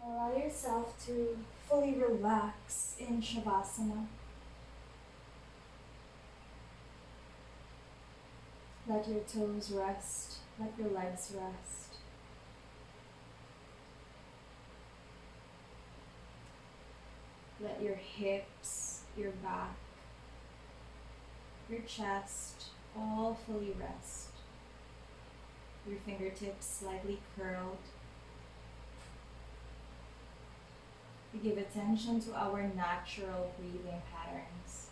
Allow yourself to fully relax in Shavasana. Let your toes rest, let your legs rest. Let your hips, your back, your chest all fully rest. Your fingertips slightly curled. We give attention to our natural breathing patterns.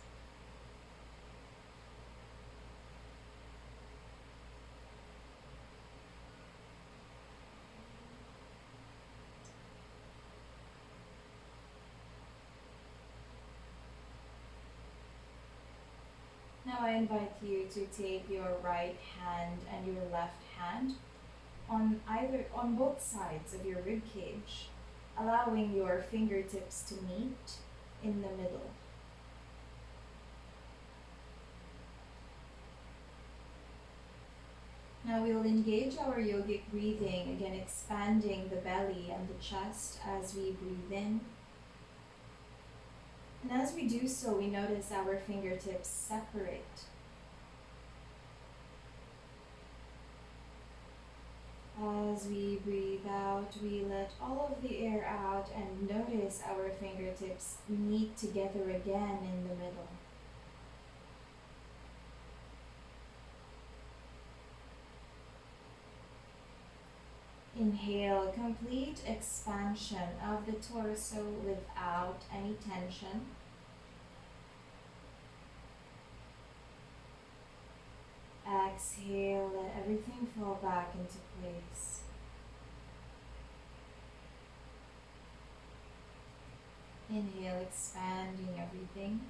Now I invite you to take your right hand and your left hand on both sides of your rib cage, allowing your fingertips to meet in the middle. Now we'll engage our yogic breathing, again expanding the belly and the chest as we breathe in. And as we do so, we notice our fingertips separate. As we breathe out, we let all of the air out and notice our fingertips meet together again in the middle. Inhale, complete expansion of the torso without any tension. Exhale, let everything fall back into place. Inhale, expanding everything.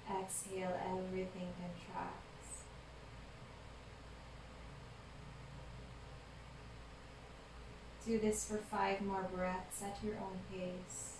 Exhale, everything contracts. Do this for 5 more breaths at your own pace.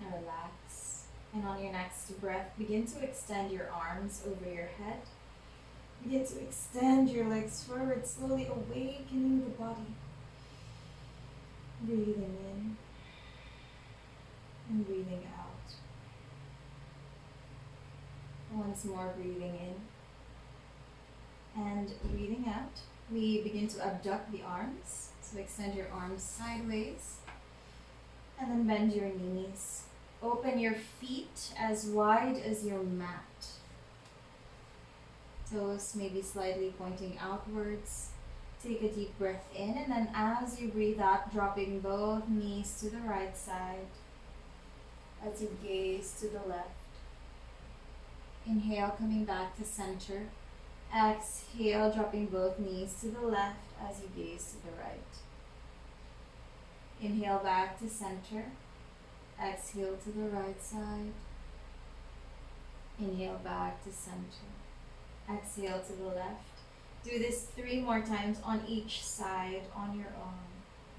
Now relax. And on your next breath, begin to extend your arms over your head. Begin to extend your legs forward, slowly awakening the body. Breathing in and breathing out. Once more, breathing in and breathing out. We begin to abduct the arms. So extend your arms sideways and then bend your knees. Open your feet as wide as your mat. Toes maybe slightly pointing outwards. Take a deep breath in, and then as you breathe out, dropping both knees to the right side as you gaze to the left. Inhale, coming back to center. Exhale, dropping both knees to the left as you gaze to the right. Inhale back to center. Exhale to the right side. Inhale back to center. Exhale to the left. Do this 3 more times on each side on your own.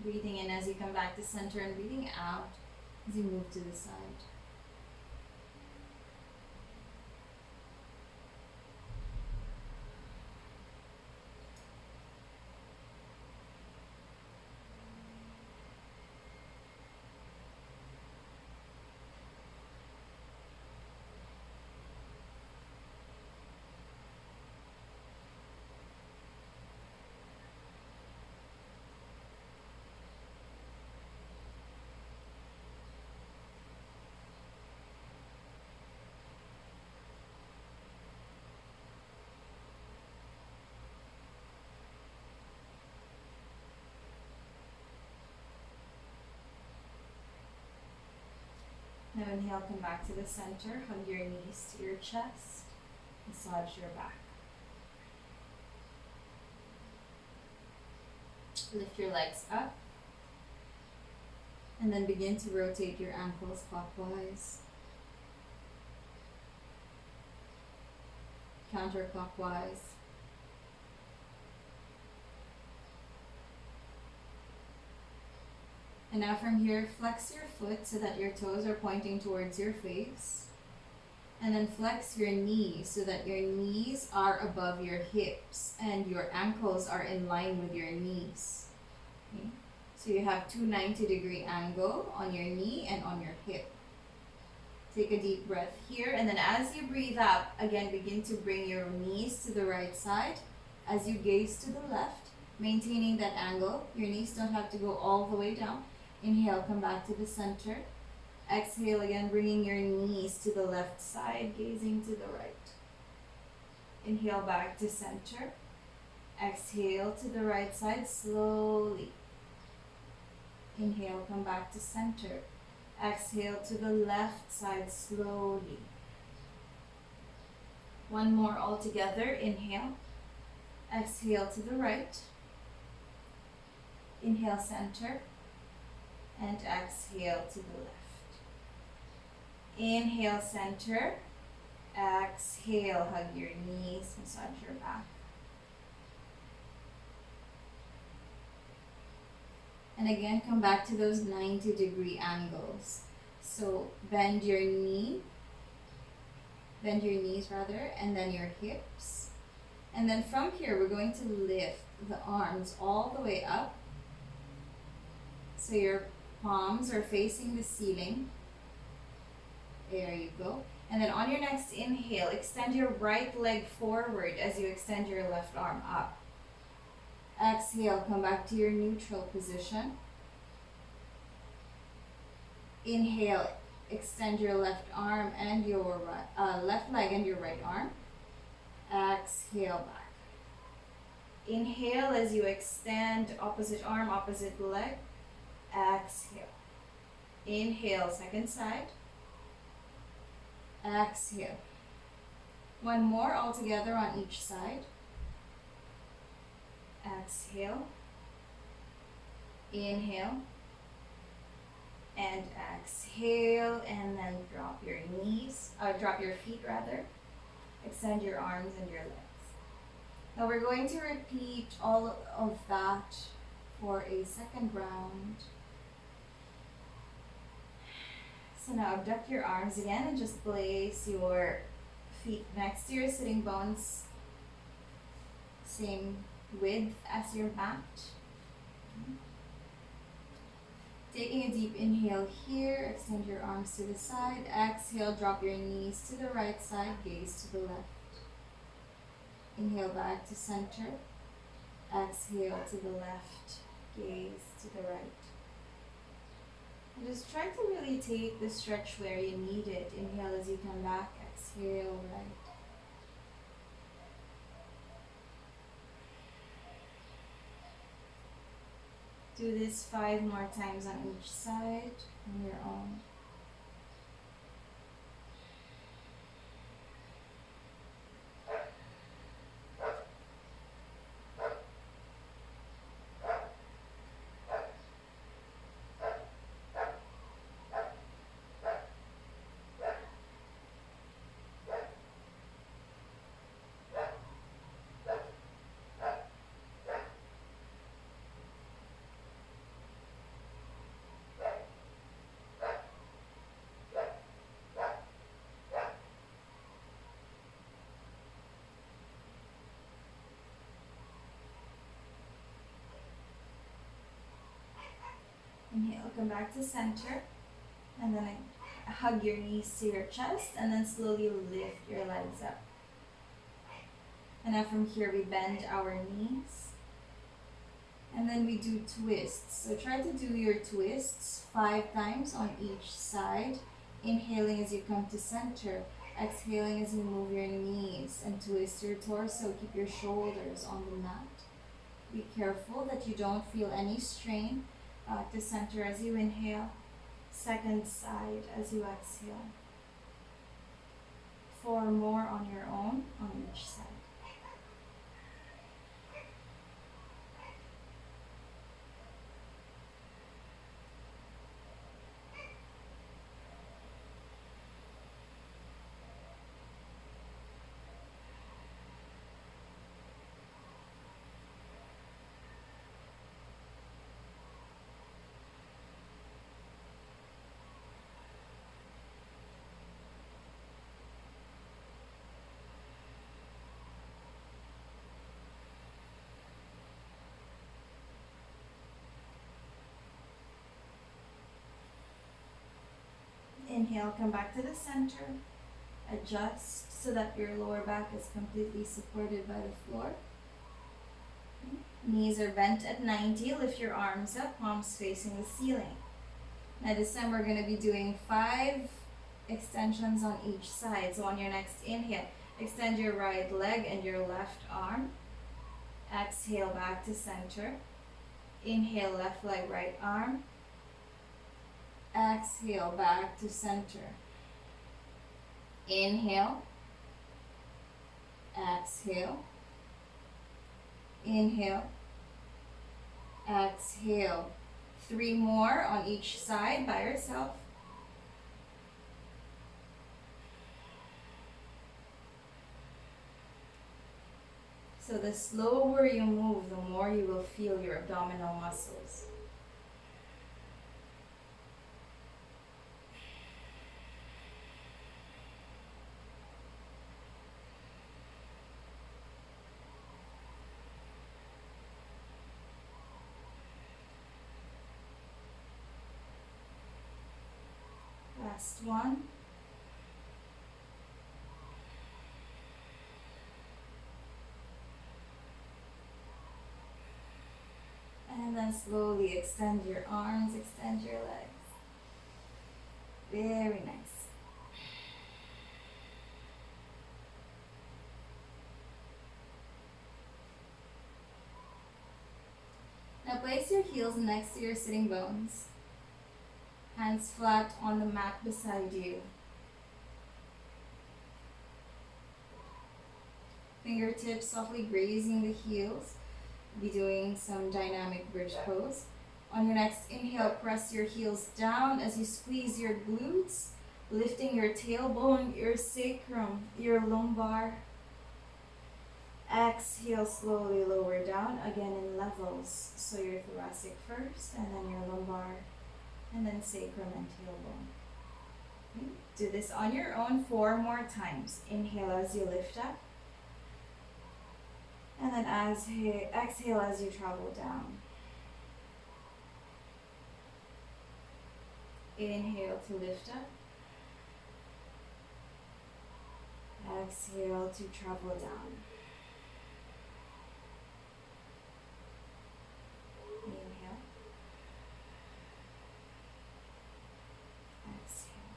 Breathing in as you come back to center and breathing out as you move to the side. Now inhale, come back to the center, hug your knees to your chest, massage your back. Lift your legs up, and then begin to rotate your ankles clockwise, counterclockwise. And now from here, flex your foot so that your toes are pointing towards your face. And then flex your knees so that your knees are above your hips and your ankles are in line with your knees. Okay? So you have 290-degree angle on your knee and on your hip. Take a deep breath here, and then as you breathe out, again begin to bring your knees to the right side as you gaze to the left, maintaining that angle. Your knees don't have to go all the way down. Inhale, come back to the center. Exhale again, bringing your knees to the left side, gazing to the right. Inhale back to center. Exhale to the right side slowly. Inhale, come back to center. Exhale to the left side slowly. One more all together. Inhale. Exhale to the right. Inhale, center. And exhale to the left. Inhale, center. Exhale, hug your knees, massage your back. And again, come back to those 90-degree angles. So bend your knees rather, and then your hips. And then from here, we're going to lift the arms all the way up. So your palms are facing the ceiling. There you go. And then on your next inhale, extend your right leg forward as you extend your left arm up. Exhale, come back to your neutral position. Inhale, extend your left arm and your left leg and your right arm. Exhale back. Inhale as you extend opposite arm, opposite leg. Exhale. Inhale, second side. Exhale. One more all together on each side. Exhale. Inhale. And exhale, and then drop your feet rather. Extend your arms and your legs. Now we're going to repeat all of that for a second round. So now abduct your arms again and just place your feet next to your sitting bones, same width as your mat. Taking a deep inhale here, extend your arms to the side. Exhale, drop your knees to the right side, gaze to the left. Inhale back to center. Exhale to the left, gaze to the right. And just try to really take the stretch where you need it. Inhale as you come back, exhale right. Do this 5 more times on each side on your own. Inhale, come back to center, and then hug your knees to your chest, and then slowly lift your legs up. And now from here we bend our knees, and then we do twists. So try to do your twists 5 times on each side, inhaling as you come to center, exhaling as you move your knees and twist your torso. Keep your shoulders on the mat. Be careful that you don't feel any strain. To center as you inhale, Second side as you exhale. 4 more on your own on each side. Inhale, come back to the center. Adjust so that your lower back is completely supported by the floor. Knees are bent at 90. Lift your arms up, palms facing the ceiling. Now this time we're going to be doing 5 extensions on each side. So on your next inhale, extend your right leg and your left arm. Exhale back to center. Inhale, left leg, right arm. Exhale back to center. Inhale. Exhale. Inhale. Exhale. 3 more on each side by yourself. So the slower you move, the more you will feel your abdominal muscles. Last one. And then slowly extend your arms, extend your legs. Very nice. Now place your heels next to your sitting bones. Hands flat on the mat beside you. Fingertips softly grazing the heels. Be doing some dynamic bridge pose. On your next inhale, press your heels down as you squeeze your glutes, lifting your tailbone, your sacrum, your lumbar. Exhale, slowly lower down, again in levels. So your thoracic first, and then your lumbar, and then sacrum and tailbone. Okay. Do this on your own 4 more times. Inhale as you lift up. And then exhale as you travel down. Inhale to lift up. Exhale to travel down. Inhale. Exhale.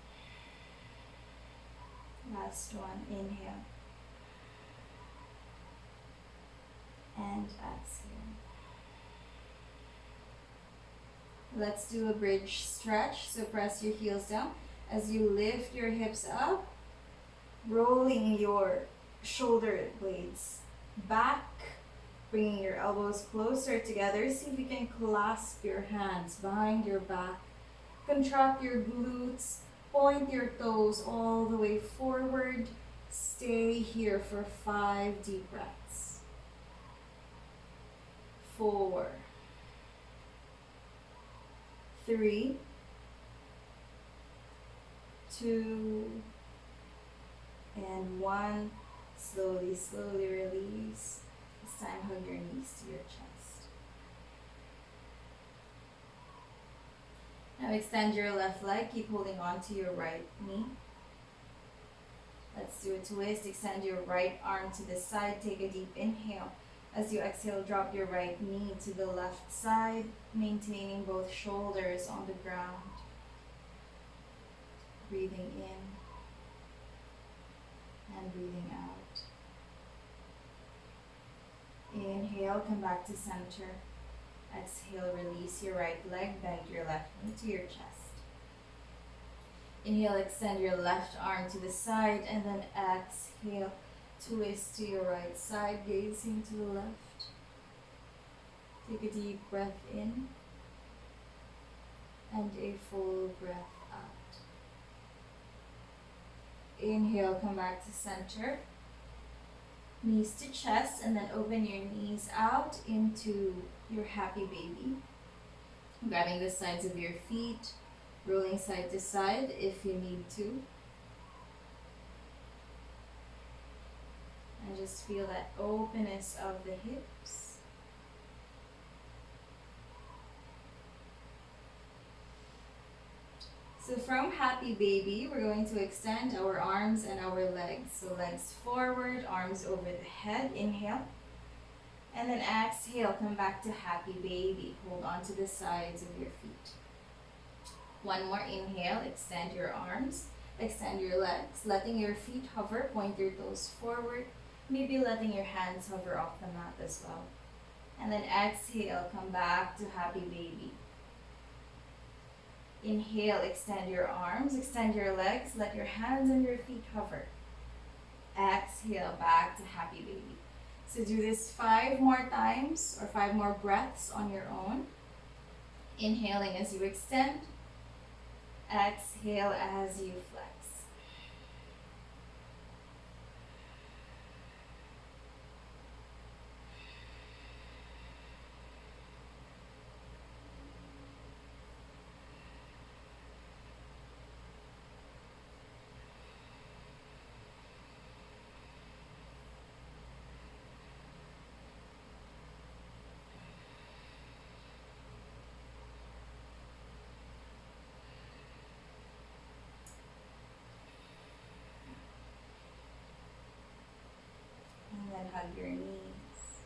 Last one. Inhale. And exhale. Let's do a bridge stretch. So press your heels down as you lift your hips up, rolling your shoulder blades back, bringing your elbows closer together. See if you can clasp your hands behind your back. Contract your glutes, point your toes all the way forward. Stay here for 5 deep breaths. 4, 3, 2, and 1. Slowly, slowly release. This time hug your knees to your chest. Now extend your left leg, keep holding on to your right knee. Let's do a twist. Extend your right arm to the side, take a deep inhale. As you exhale, drop your right knee to the left side, maintaining both shoulders on the ground. Breathing in and breathing out. Inhale, come back to center. Exhale, release your right leg, bend your left knee to your chest. Inhale, extend your left arm to the side, and then exhale, twist to your right side, gazing to the left. Take a deep breath in and a full breath out. Inhale, come back to center. Knees to chest, and then open your knees out into your happy baby. Grabbing the sides of your feet, rolling side to side if you need to. And just feel that openness of the hips. So from happy baby, we're going to extend our arms and our legs. So legs forward, arms over the head. Inhale. And then exhale, come back to happy baby. Hold on to the sides of your feet. One more inhale, extend your arms, extend your legs, letting your feet hover, point your toes forward, maybe letting your hands hover off the mat as well. And then exhale, come back to happy baby. Inhale, extend your arms, extend your legs, let your hands and your feet hover. Exhale, back to happy baby. So do this 5 more times or 5 more breaths on your own. Inhaling as you extend. Exhale as you flex. And then hug your knees.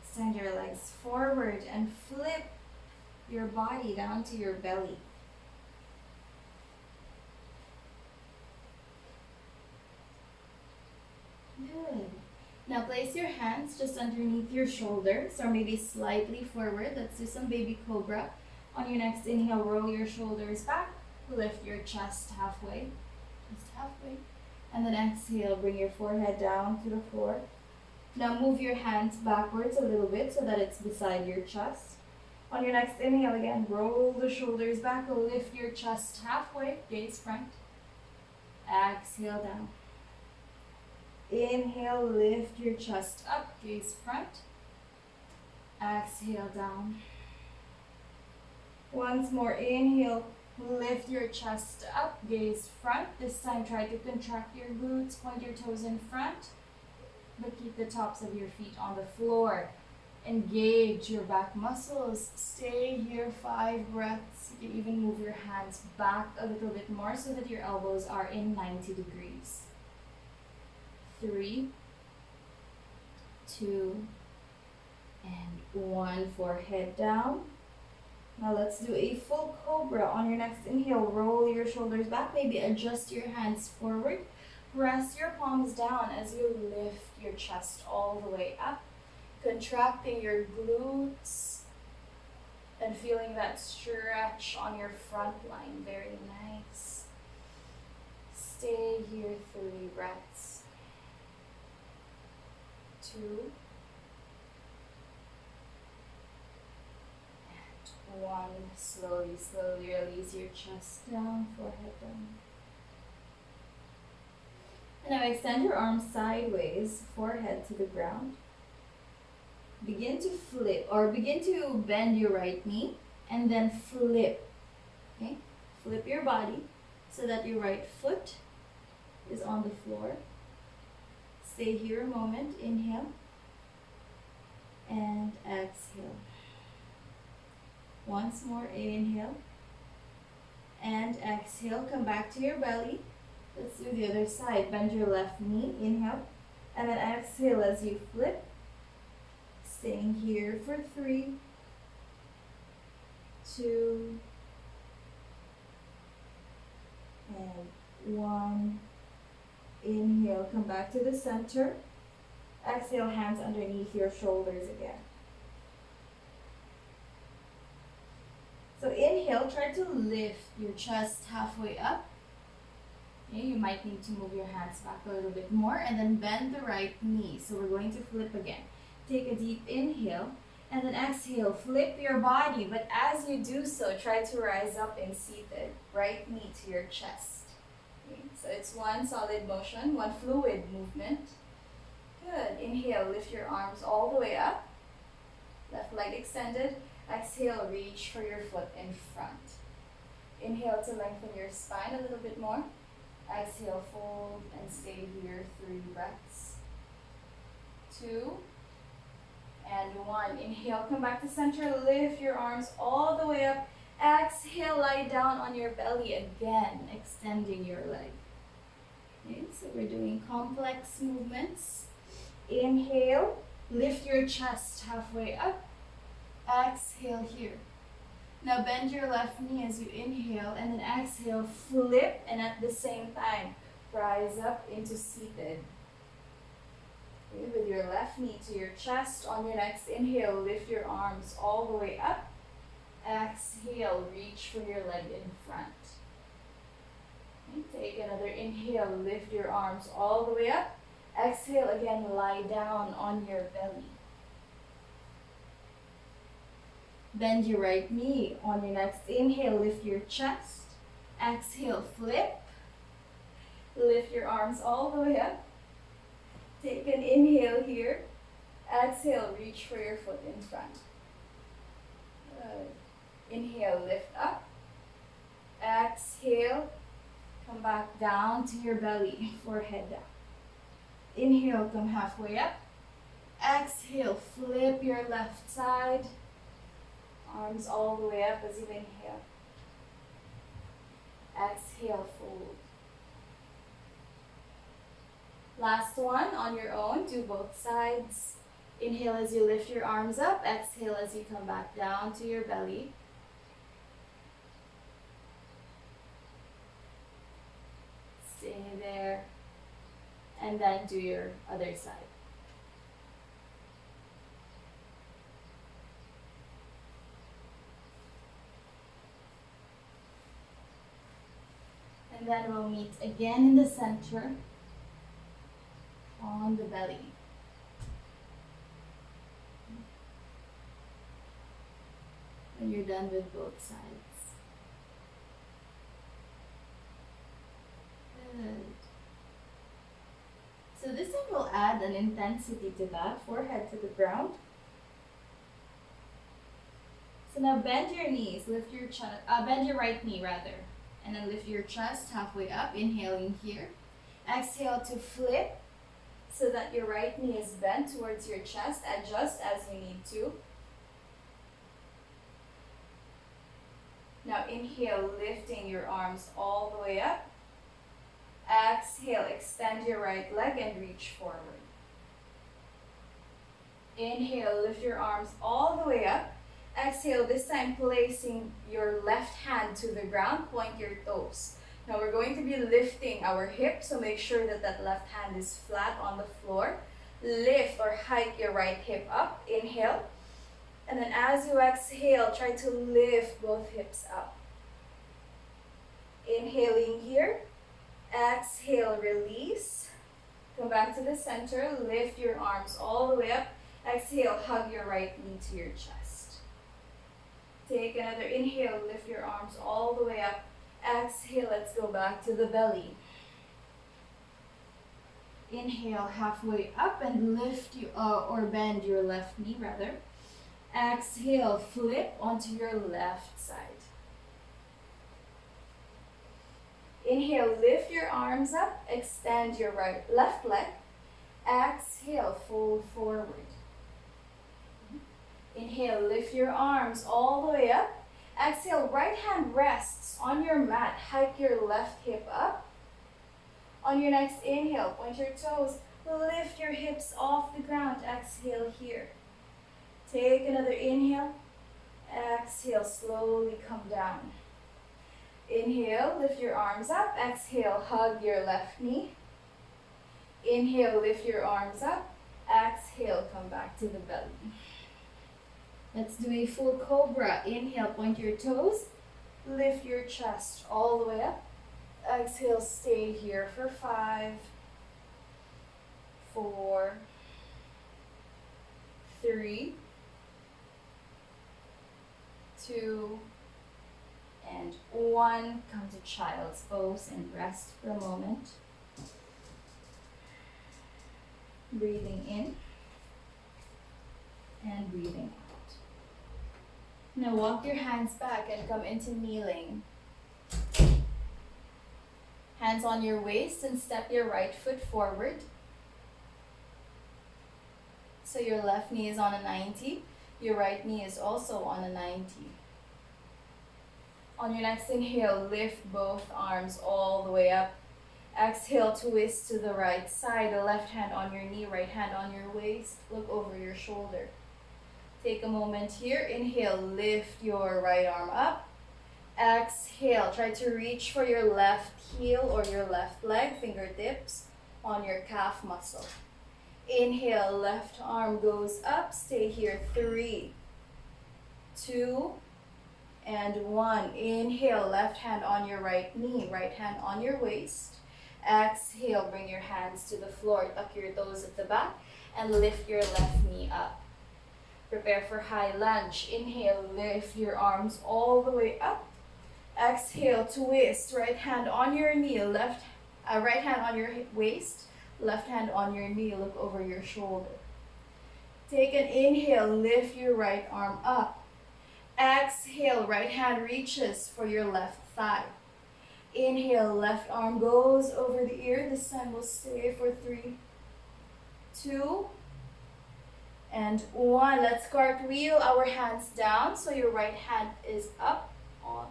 Extend your legs forward and flip your body down to your belly. Good. Now place your hands just underneath your shoulders or maybe slightly forward. Let's do some baby cobra. On your next inhale, roll your shoulders back. Lift your chest halfway. Just halfway. And then exhale, bring your forehead down to the floor. Now move your hands backwards a little bit so that it's beside your chest. On your next inhale again, roll the shoulders back, lift your chest halfway, gaze front. Exhale down. Inhale, lift your chest up, gaze front. Exhale down. Once more, inhale. Lift your chest up, gaze front. This time try to contract your glutes, point your toes in front, but keep the tops of your feet on the floor. Engage your back muscles. Stay here 5 breaths. You can even move your hands back a little bit more so that your elbows are in 90 degrees. 3, 2, and 1. Forehead down. Now let's do a full cobra. On your next inhale, roll your shoulders back. Maybe adjust your hands forward. Press your palms down as you lift your chest all the way up. Contracting your glutes and feeling that stretch on your front line. Very nice. Stay here 3 breaths. 2. 1. Slowly, slowly release your chest down, forehead down. And now extend your arms sideways, forehead to the ground. Begin to flip or begin to bend your right knee and then flip. Okay? Flip your body so that your right foot is on the floor. Stay here a moment. Inhale and exhale. Once more, inhale and exhale. Come back to your belly. Let's do the other side. Bend your left knee, inhale, and then exhale as you flip. Staying here for 3, 2, and 1. Inhale, come back to the center. Exhale, hands underneath your shoulders again. So inhale, try to lift your chest halfway up. Okay, you might need to move your hands back a little bit more and then bend the right knee. So we're going to flip again. Take a deep inhale and then exhale, flip your body. But as you do so, try to rise up in seated. Right knee to your chest. Okay, so it's one solid motion, one fluid movement. Good. Inhale, lift your arms all the way up. Left leg extended. Exhale, reach for your foot in front. Inhale to lengthen your spine a little bit more. Exhale, fold and stay here, 3 breaths. 2 and 1. Inhale, come back to center, lift your arms all the way up. Exhale, lie down on your belly again, extending your leg. Okay, so we're doing complex movements. Inhale, lift your chest halfway up. Exhale here. Now bend your left knee as you inhale and then exhale, flip, and at the same time, rise up into seated. Okay, with your left knee to your chest. On your next inhale, lift your arms all the way up. Exhale, reach for your leg in front. Okay, take another inhale, lift your arms all the way up. Exhale again, lie down on your belly. Bend your right knee. On your next inhale, lift your chest. Exhale, flip. Lift your arms all the way up. Take an inhale here. Exhale, reach for your foot in front. Good. Inhale, lift up. Exhale, come back down to your belly, forehead down. Inhale, come halfway up. Exhale, flip your left side. Arms all the way up as you inhale. Exhale, fold. Last one on your own, do both sides. Inhale as you lift your arms up. Exhale as you come back down to your belly. Stay there. And then do your other side. And then we'll meet again in the center on the belly. When you're done with both sides. Good. So this time we'll add an intensity to that, forehead to the ground. So now bend your knees, lift your chest, bend your right knee rather. And then lift your chest halfway up, inhaling here. Exhale to flip so that your right knee is bent towards your chest. Adjust as you need to. Now inhale, lifting your arms all the way up. Exhale, extend your right leg and reach forward. Inhale, lift your arms all the way up. Exhale, this time placing your left hand to the ground, point your toes. Now we're going to be lifting our hips, so make sure that that left hand is flat on the floor. Lift or hike your right hip up, inhale. And then as you exhale, try to lift both hips up. Inhaling here, exhale, release. Come back to the center, lift your arms all the way up. Exhale, hug your right knee to your chest. Take another inhale, lift your arms all the way up. Exhale, let's go back to the belly. Inhale, halfway up and lift you, or bend your left knee rather. Exhale, flip onto your left side. Inhale, lift your arms up, extend your left leg. Exhale, fold forward. Inhale, lift your arms all the way up. Exhale, right hand rests on your mat. Hike your left hip up. On your next inhale, point your toes. Lift your hips off the ground. Exhale here. Take another inhale. Exhale, slowly come down. Inhale, lift your arms up. Exhale, hug your left knee. Inhale, lift your arms up. Exhale, come back to the belly. Let's do a full cobra. Inhale, point your toes. Lift your chest all the way up. Exhale, stay here for 5, 4, 3, 2, and 1. Come to child's pose and rest for a moment. Breathing in and breathing out. Now walk your hands back and come into kneeling. Hands on your waist and step your right foot forward. So your left knee is on a 90. Your right knee is also on a 90. On your next inhale, lift both arms all the way up. Exhale, twist to the right side. The left hand on your knee, right hand on your waist. Look over your shoulder. Take a moment here. Inhale, lift your right arm up. Exhale, try to reach for your left heel or your left leg, fingertips on your calf muscle. Inhale, left arm goes up. Stay here. 3, 2, and 1. Inhale, left hand on your right knee, right hand on your waist. Exhale, bring your hands to the floor, tuck your toes at the back, and lift your left knee up. Prepare for high lunge. Inhale, lift your arms all the way up. Exhale, twist, right hand on your knee, right hand on your waist, left hand on your knee, look over your shoulder. Take an inhale, lift your right arm up. Exhale, right hand reaches for your left thigh. Inhale, left arm goes over the ear. This time we'll stay for 3, 2, and 1. Let's cartwheel our hands down so your right hand is up, on.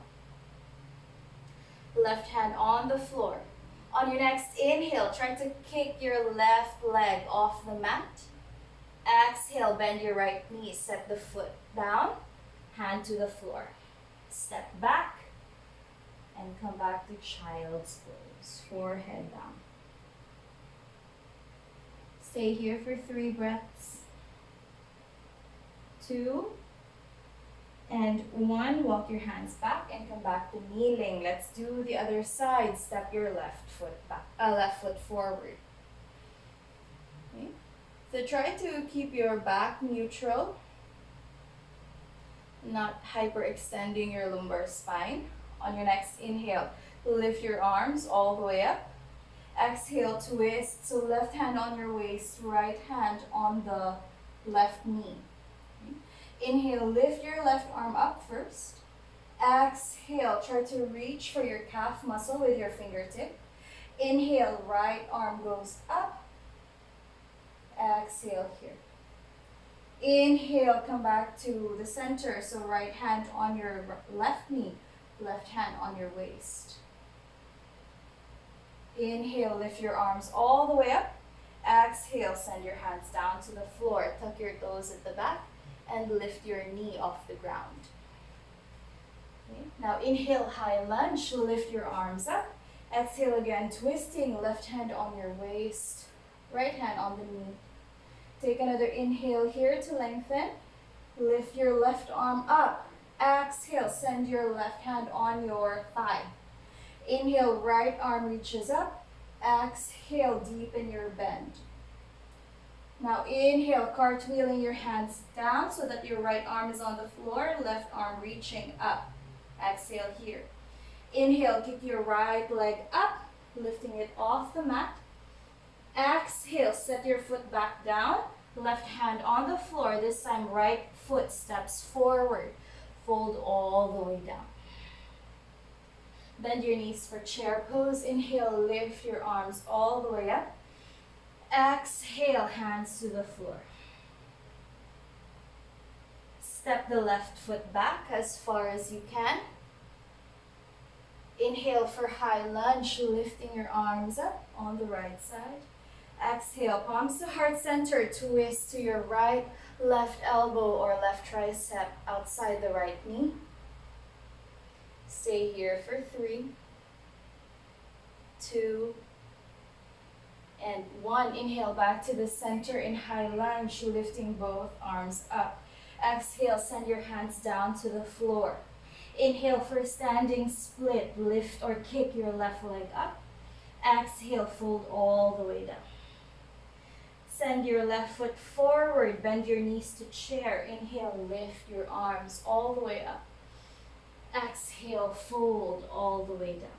Left hand on the floor. On your next inhale, try to kick your left leg off the mat. Exhale, bend your right knee, set the foot down, hand to the floor. Step back and come back to child's pose, forehead down. Stay here for 3 breaths. 2, and 1. Walk your hands back and come back to kneeling. Let's do the other side. Step your left foot back, left foot forward. Okay. So try to keep your back neutral, not hyperextending your lumbar spine. On your next inhale, lift your arms all the way up. Exhale, twist. So left hand on your waist, right hand on the left knee. Inhale, lift your left arm up first. Exhale, try to reach for your calf muscle with your fingertip. Inhale, right arm goes up. Exhale here. Inhale, come back to the center. So right hand on your left knee, left hand on your waist. Inhale, lift your arms all the way up. Exhale, send your hands down to the floor. Tuck your toes at the back and lift your knee off the ground. Okay. Now inhale, high lunge, lift your arms up. Exhale again, twisting, left hand on your waist, right hand on the knee. Take another inhale here to lengthen. Lift your left arm up. Exhale, send your left hand on your thigh. Inhale, right arm reaches up. Exhale, deepen your bend. Now inhale, cartwheeling your hands down so that your right arm is on the floor, left arm reaching up. Exhale here. Inhale, kick your right leg up, lifting it off the mat. Exhale, set your foot back down, left hand on the floor. This time right foot steps forward. Fold all the way down. Bend your knees for chair pose. Inhale, lift your arms all the way up. Exhale, hands to the floor. Step the left foot back as far as you can. Inhale for high lunge, lifting your arms up on the right side. Exhale, palms to heart center, twist to your right, left elbow or left tricep outside the right knee. Stay here for 3, 2, and 1. Inhale back to the center in high lunge, lifting both arms up. Exhale, send your hands down to the floor. Inhale for standing split. Lift or kick your left leg up. Exhale, fold all the way down. Send your left foot forward. Bend your knees to chair. Inhale, lift your arms all the way up. Exhale, fold all the way down.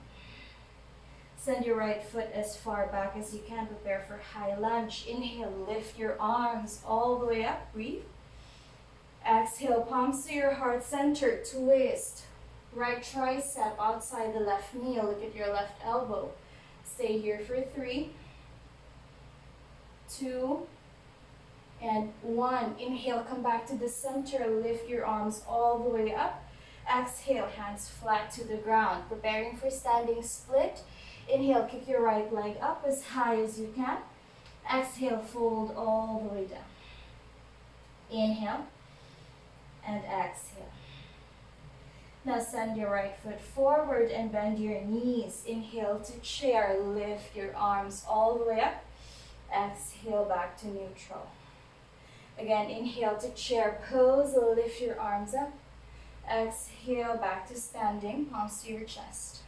Send your right foot as far back as you can. Prepare for high lunge. Inhale, lift your arms all the way up. Breathe. Exhale, palms to your heart center, twist. Right tricep outside the left knee. Look at your left elbow. Stay here for 3, 2, and 1. Inhale, come back to the center. Lift your arms all the way up. Exhale, hands flat to the ground. Preparing for standing split. Inhale, kick your right leg up as high as you can. Exhale, fold all the way down. Inhale and exhale. Now send your right foot forward and bend your knees. Inhale to chair. Lift your arms all the way up. Exhale, back to neutral. Again, inhale to chair pose. Lift your arms up. Exhale, back to standing, palms to your chest.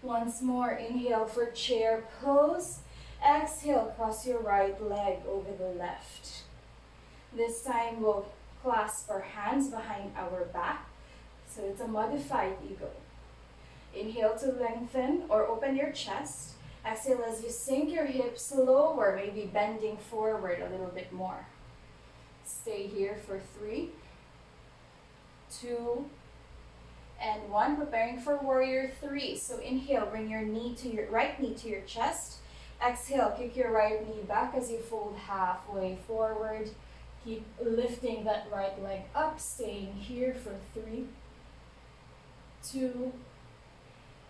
Once more, inhale for chair pose. Exhale, cross your right leg over the left. This time we'll clasp our hands behind our back. So it's a modified ego. Inhale to lengthen or open your chest. Exhale as you sink your hips lower, maybe bending forward a little bit more. Stay here for 3, 2, and 1. Preparing for warrior 3. So inhale, bring your right knee to your chest. Exhale, kick your right knee back as you fold halfway forward. Keep lifting that right leg up, staying here for 3, 2,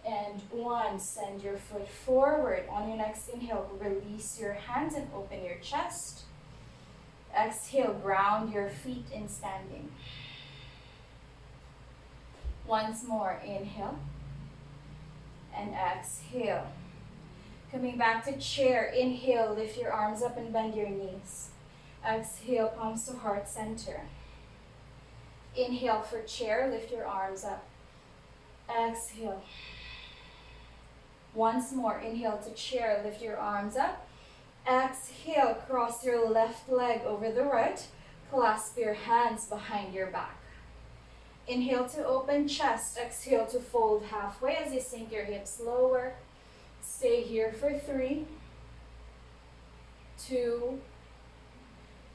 and 1. Send your foot forward. On your next inhale, release your hands and open your chest. Exhale, ground your feet in standing. Once more, inhale and exhale. Coming back to chair, inhale, lift your arms up and bend your knees. Exhale, palms to heart center. Inhale for chair, lift your arms up. Exhale. Once more, inhale to chair, lift your arms up. Exhale, cross your left leg over the right. Clasp your hands behind your back. Inhale to open chest. Exhale to fold halfway as you sink your hips lower. Stay here for 3, 2,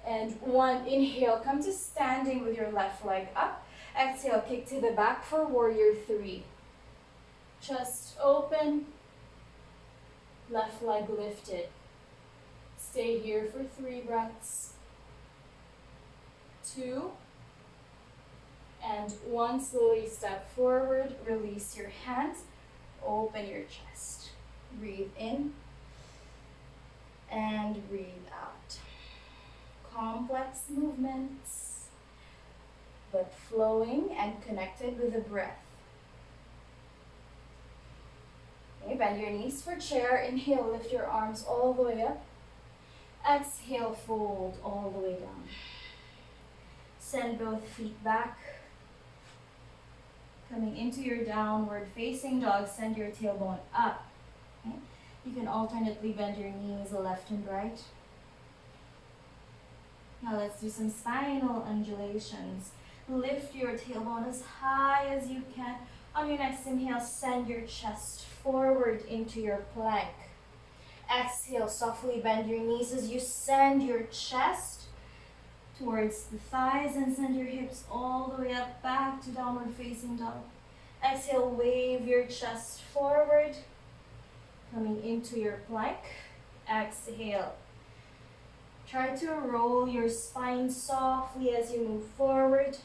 and 1. Inhale, come to standing with your left leg up. Exhale, kick to the back for warrior 3. Chest open, left leg lifted. Stay here for 3 breaths. 2, and 1. Slowly step forward, release your hands, open your chest. Breathe in and breathe out. Complex movements, but flowing and connected with the breath. Okay, bend your knees for chair. Inhale, lift your arms all the way up. Exhale, fold all the way down. Send both feet back. Coming into your downward facing dog, send your tailbone up. Okay? You can alternately bend your knees left and right. Now let's do some spinal undulations. Lift your tailbone as high as you can. On your next inhale, send your chest forward into your plank. Exhale, softly bend your knees as you send your chest towards the thighs and send your hips all the way up back to downward facing dog. Exhale, wave your chest forward, coming into your plank. Exhale. Try to roll your spine softly as you move forward,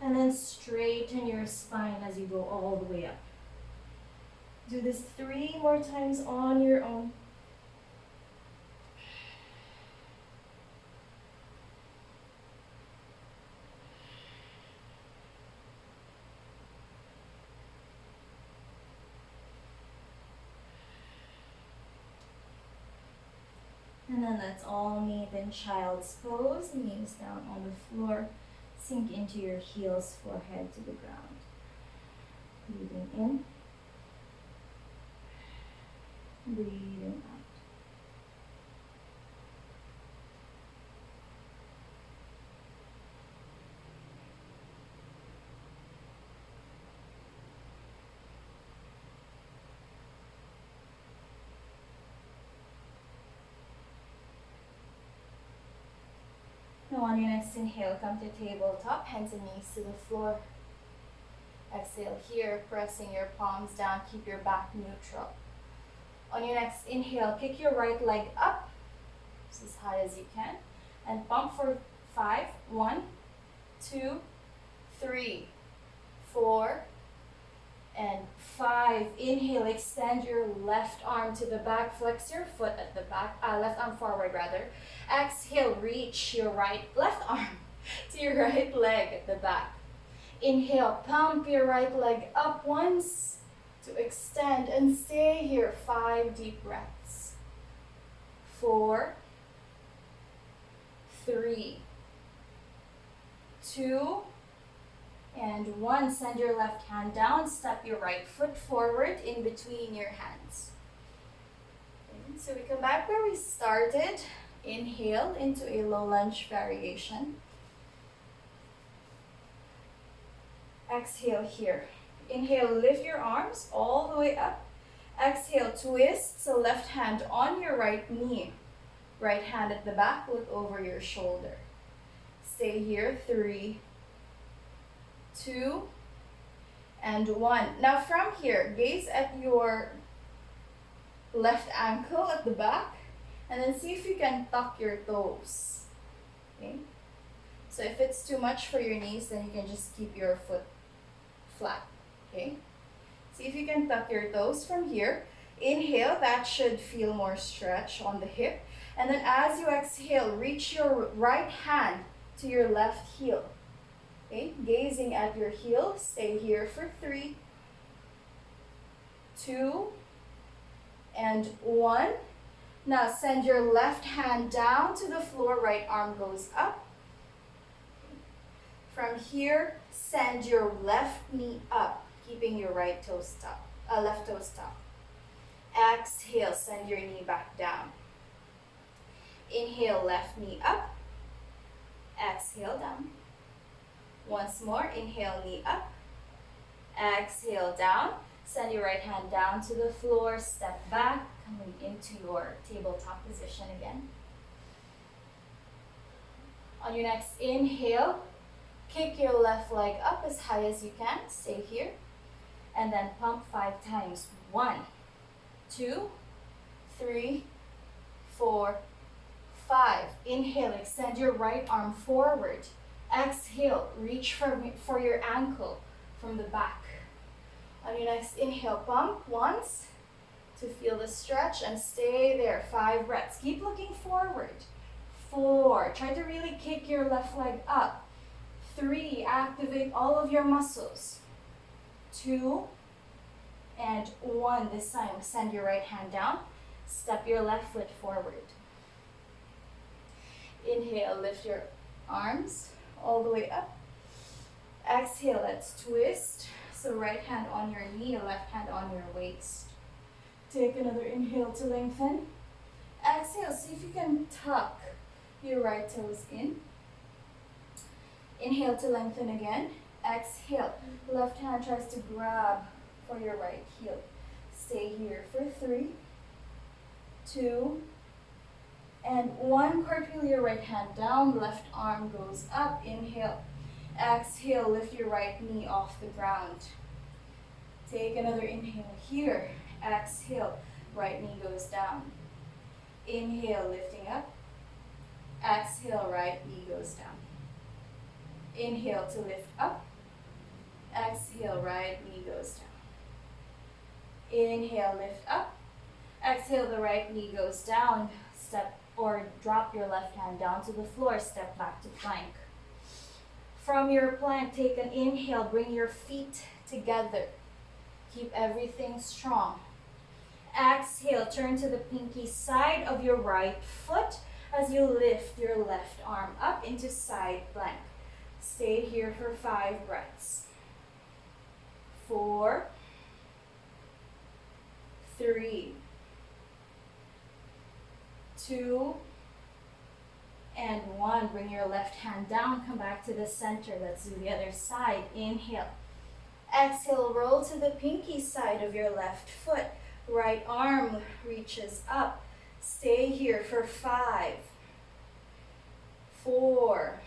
and then straighten your spine as you go all the way up. Do this 3 more times on your own. And then let's all meet in child's pose, knees down on the floor. sink into your heels, forehead to the ground. Breathing in, breathing out. Now on your next inhale, come to tabletop, hands and knees to the floor. Exhale here, pressing your palms down, keep your back neutral. On your next inhale, kick your right leg up, as high as you can, and pump for 5. 1, 2, 3, 4, and 5. Inhale, extend your left arm to the back, flex your foot at the back, left arm forward rather. Exhale, reach your left arm to your right leg at the back. Inhale, pump your right leg up once to extend and stay here. 5 deep breaths. 4, 3, 2, and 1. Send your left hand down, step your right foot forward in between your hands. Okay, so we come back where we started. Inhale into a low lunge variation. Exhale here. Inhale, lift your arms all the way up. Exhale, twist, so left hand on your right knee. Right hand at the back, look over your shoulder. Stay here. 3, 2, and 1. Now from here, gaze at your left ankle at the back, and then see if you can tuck your toes. Okay? So if it's too much for your knees, then you can just keep your foot flat. Okay? See if you can tuck your toes from here. Inhale, that should feel more stretch on the hip. And then as you exhale, reach your right hand to your left heel. Okay? Gazing at your heel, stay here for 3, 2, and 1. Now send your left hand down to the floor, right arm goes up. From here, send your left knee up, keeping your left toe up. Exhale, send your knee back down. Inhale, left knee up. Exhale, down. Once more, inhale, knee up. Exhale, down. Send your right hand down to the floor, step back, coming into your tabletop position again. On your next inhale, kick your left leg up as high as you can, stay here. And then pump 5 times. 1, 2, 3, 4, 5. Inhale, extend your right arm forward. Exhale, reach for your ankle from the back. On your next inhale, pump once to feel the stretch and stay there. 5 breaths. Keep looking forward. 4, try to really kick your left leg up. 3, activate all of your muscles. 2, and 1. This time, send your right hand down. Step your left foot forward. Inhale, lift your arms all the way up. Exhale, let's twist. So right hand on your knee, left hand on your waist. Take another inhale to lengthen. Exhale, see if you can tuck your right toes in. Inhale to lengthen again. Exhale, left hand tries to grab for your right heel. Stay here for 3, 2, and 1. Cartwheel your right hand down, left arm goes up. Inhale. Exhale, lift your right knee off the ground. Take another inhale here. Exhale, right knee goes down. Inhale, lifting up. Exhale, right knee goes down. Inhale to lift up. Exhale, right knee goes down. Inhale, lift up. Exhale, the right knee goes down. Step or drop your left hand down to the floor. Step back to plank. From your plank, take an inhale. Bring your feet together. Keep everything strong. Exhale, turn to the pinky side of your right foot as you lift your left arm up into side plank. Stay here for 5 breaths. 4, 3, 2, and 1. Bring your left hand down, come back to the center. Let's do the other side. Inhale. Exhale, roll to the pinky side of your left foot. Right arm reaches up. Stay here for 5, 4,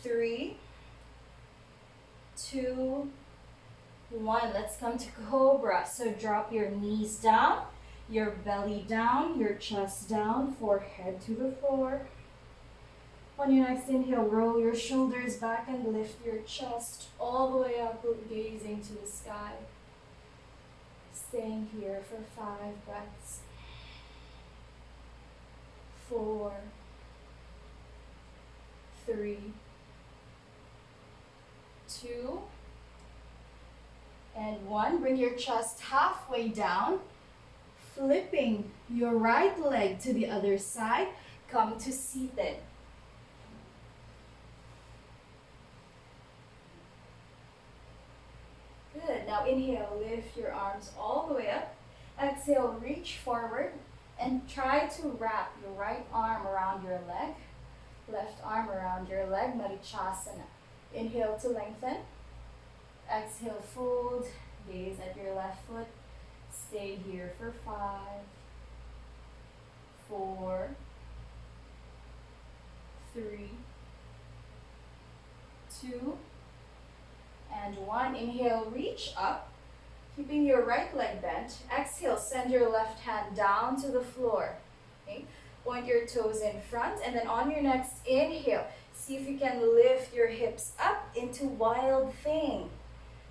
3, 2, 1. Let's come to Cobra. So drop your knees down, your belly down, your chest down, forehead to the floor. On your next inhale, roll your shoulders back and lift your chest all the way up, gazing to the sky. Staying here for 5 breaths. 4, 3, 2, and 1. Bring your chest halfway down, flipping your right leg to the other side. Come to seated. Good. Now inhale, lift your arms all the way up. Exhale, reach forward and try to wrap your right arm around your leg, left arm around your leg, Marichasana. Inhale to lengthen. Exhale, fold. Gaze at your left foot. Stay here for 5, 4, 3, 2, and 1. Inhale, reach up, keeping your right leg bent. Exhale, send your left hand down to the floor. Okay? Point your toes in front, and then on your next inhale, see if you can lift your hips up into wild thing.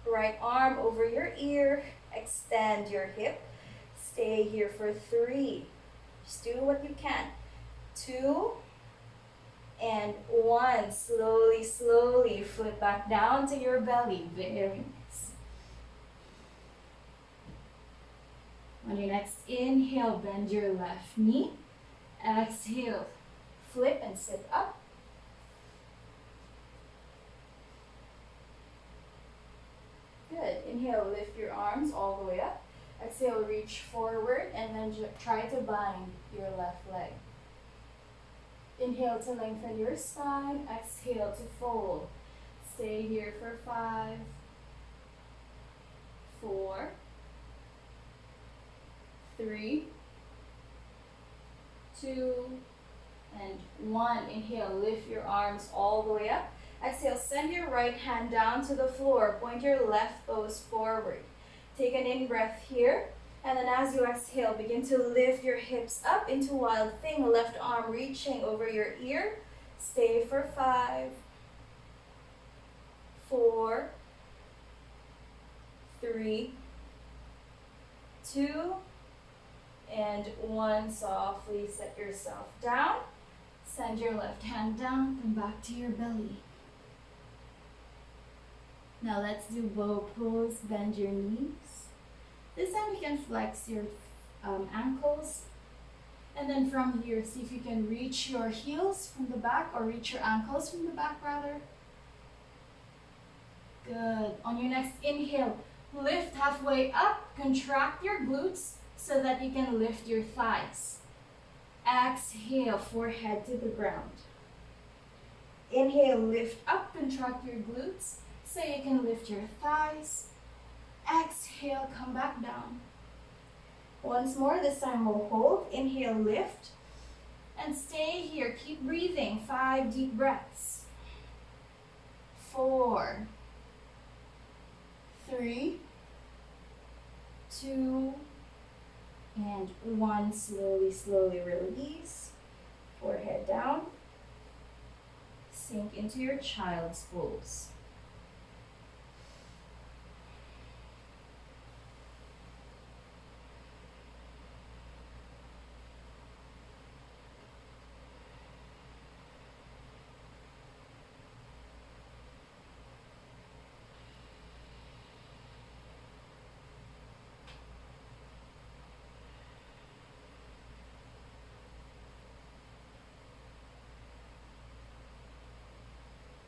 Right arm over your ear, extend your hip. Stay here for 3. Just do what you can. 2, and 1. Slowly, slowly flip back down to your belly. Very nice. On your next inhale, bend your left knee. Exhale, flip and sit up. Good. Inhale, lift your arms all the way up. Exhale, reach forward and then try to bind your left leg. Inhale to lengthen your spine. Exhale to fold. Stay here for 5, 4, 3, 2, and 1. Inhale, lift your arms all the way up. Exhale, send your right hand down to the floor. Point your left toes forward. Take an in-breath here. And then as you exhale, begin to lift your hips up into wild thing. Left arm reaching over your ear. Stay for 5, 4, 3, 2, and 1. Softly set yourself down. Send your left hand down. Come back to your belly. Now let's do bow pose. Bend your knees. This time you can flex your ankles. And then from here, see if you can reach your heels from the back or reach your ankles from the back rather. Good. On your next inhale, lift halfway up. Contract your glutes so that you can lift your thighs. Exhale, forehead to the ground. Inhale, lift up, contract your glutes so you can lift your thighs. Exhale, come back down. Once more, this time we'll hold. Inhale, lift. And stay here. Keep breathing. 5 deep breaths. 4, 3, 2, and 1. Slowly, slowly release. Forehead down. Sink into your child's pose.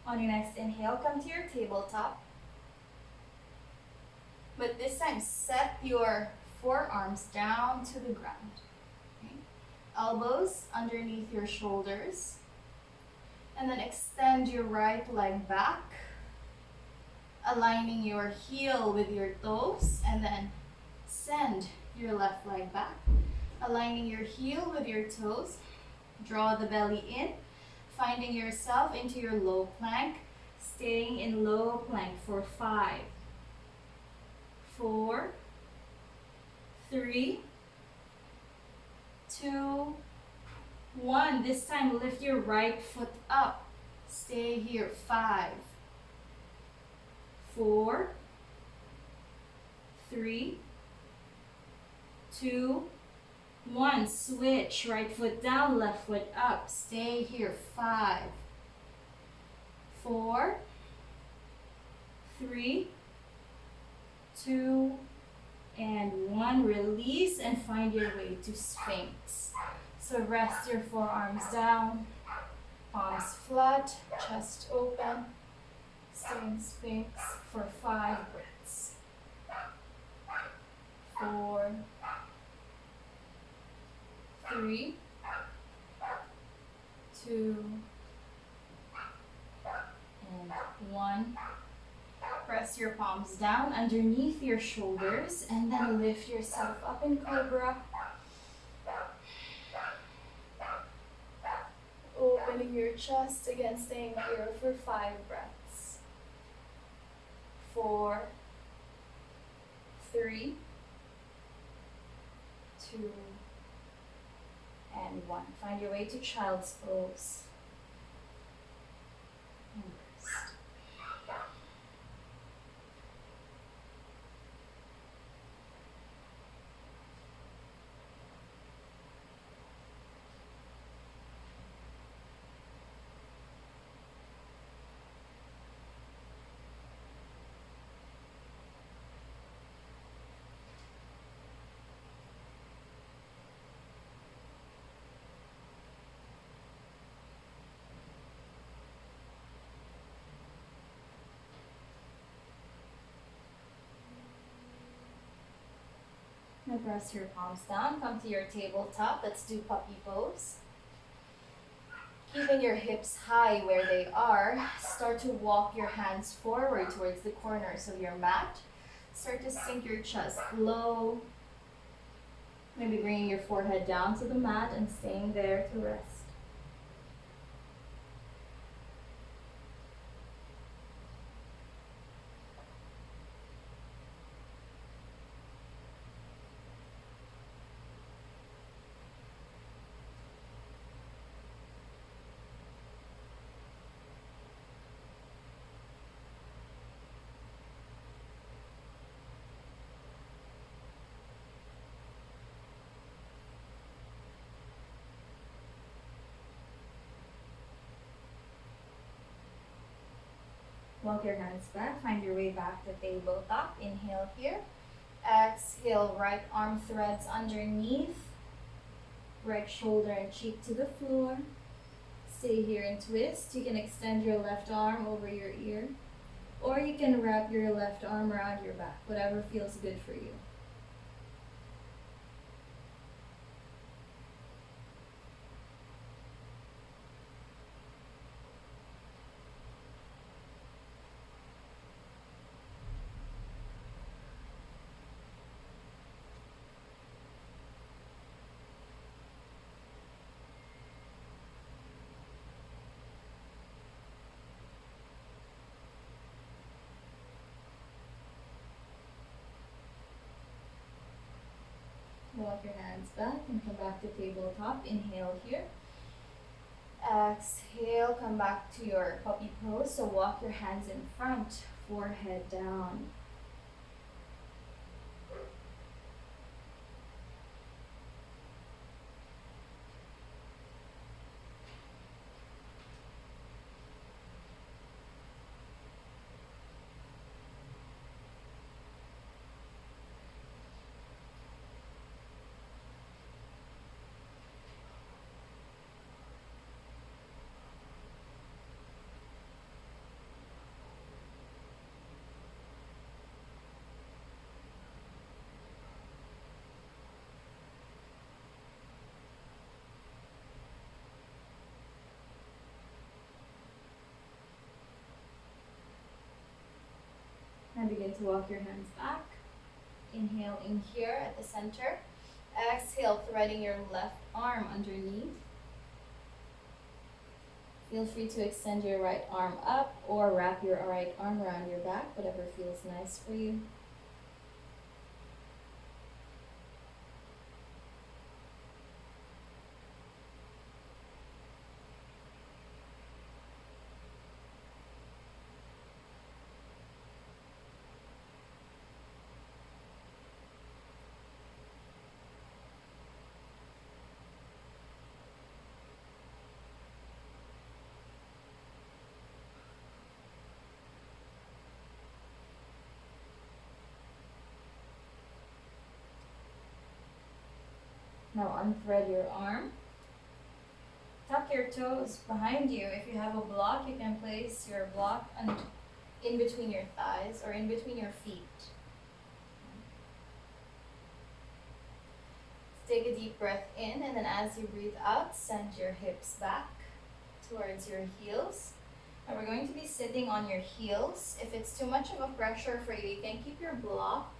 On your next inhale, come to your tabletop. But this time, set your forearms down to the ground. Okay? Elbows underneath your shoulders. And then extend your right leg back, aligning your heel with your toes, and then send your left leg back, aligning your heel with your toes. Draw the belly in, finding yourself into your low plank, staying in low plank for 5, 4, 3, 2, 1. This time, lift your right foot up. Stay here. 5, 4, 3, 2, 1. Switch. Right foot down, left foot up. Stay here. 5, 4, 3, 2, and 1. Release and find your way to Sphinx. So rest your forearms down, palms flat, chest open. Stay in Sphinx for 5 breaths. 4, 3, 2, and 1. Press your palms down underneath your shoulders and then lift yourself up in Cobra. Opening your chest, again staying here for 5 breaths. 4, 3, 2, and 1. Find your way to child's pose. And rest. Now press your palms down, come to your tabletop. Let's do puppy pose. Keeping your hips high where they are, start to walk your hands forward towards the corners of your mat. Start to sink your chest low. Maybe bringing your forehead down to the mat and staying there to rest. Walk your hands back, find your way back to tabletop. Inhale here. Exhale, right arm threads underneath. Right shoulder and cheek to the floor. Stay here and twist. You can extend your left arm over your ear, or you can wrap your left arm around your back, whatever feels good for you. Walk your hands back and come back to tabletop. Inhale here. Exhale, come back to your puppy pose. So walk your hands in front, forehead down. to walk your hands back. Inhale in here at the center. Exhale, threading your left arm underneath. Feel free to extend your right arm up or wrap your right arm around your back, whatever feels nice for you. Now unthread your arm. Tuck your toes behind you. If you have a block, you can place your block in between your thighs or in between your feet. Take a deep breath in, and then as you breathe out, send your hips back towards your heels. And we're going to be sitting on your heels. If it's too much of a pressure for you, you can keep your block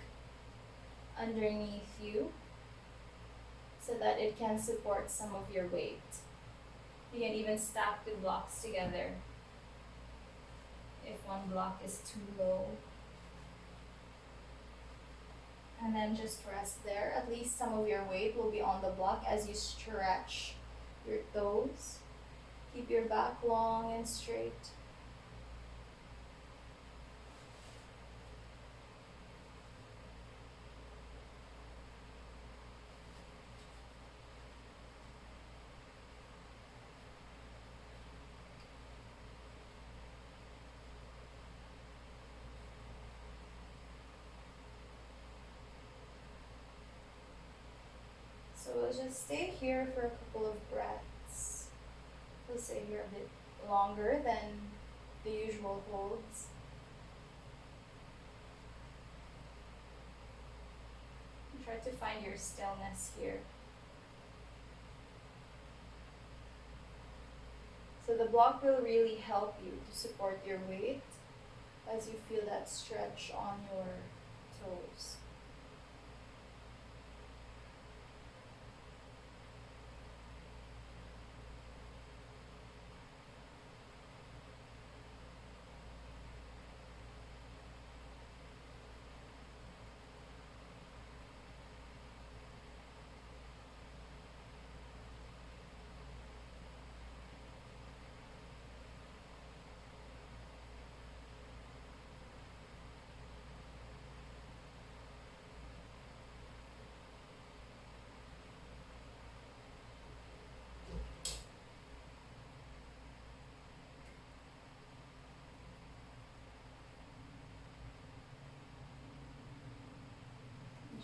underneath you so that it can support some of your weight. You can even stack the blocks together if one block is too low. And then just rest there. At least some of your weight will be on the block as you stretch your toes. Keep your back long and straight. So we'll just stay here for a couple of breaths. We'll stay here a bit longer than the usual holds. And try to find your stillness here. So the block will really help you to support your weight as you feel that stretch on your toes.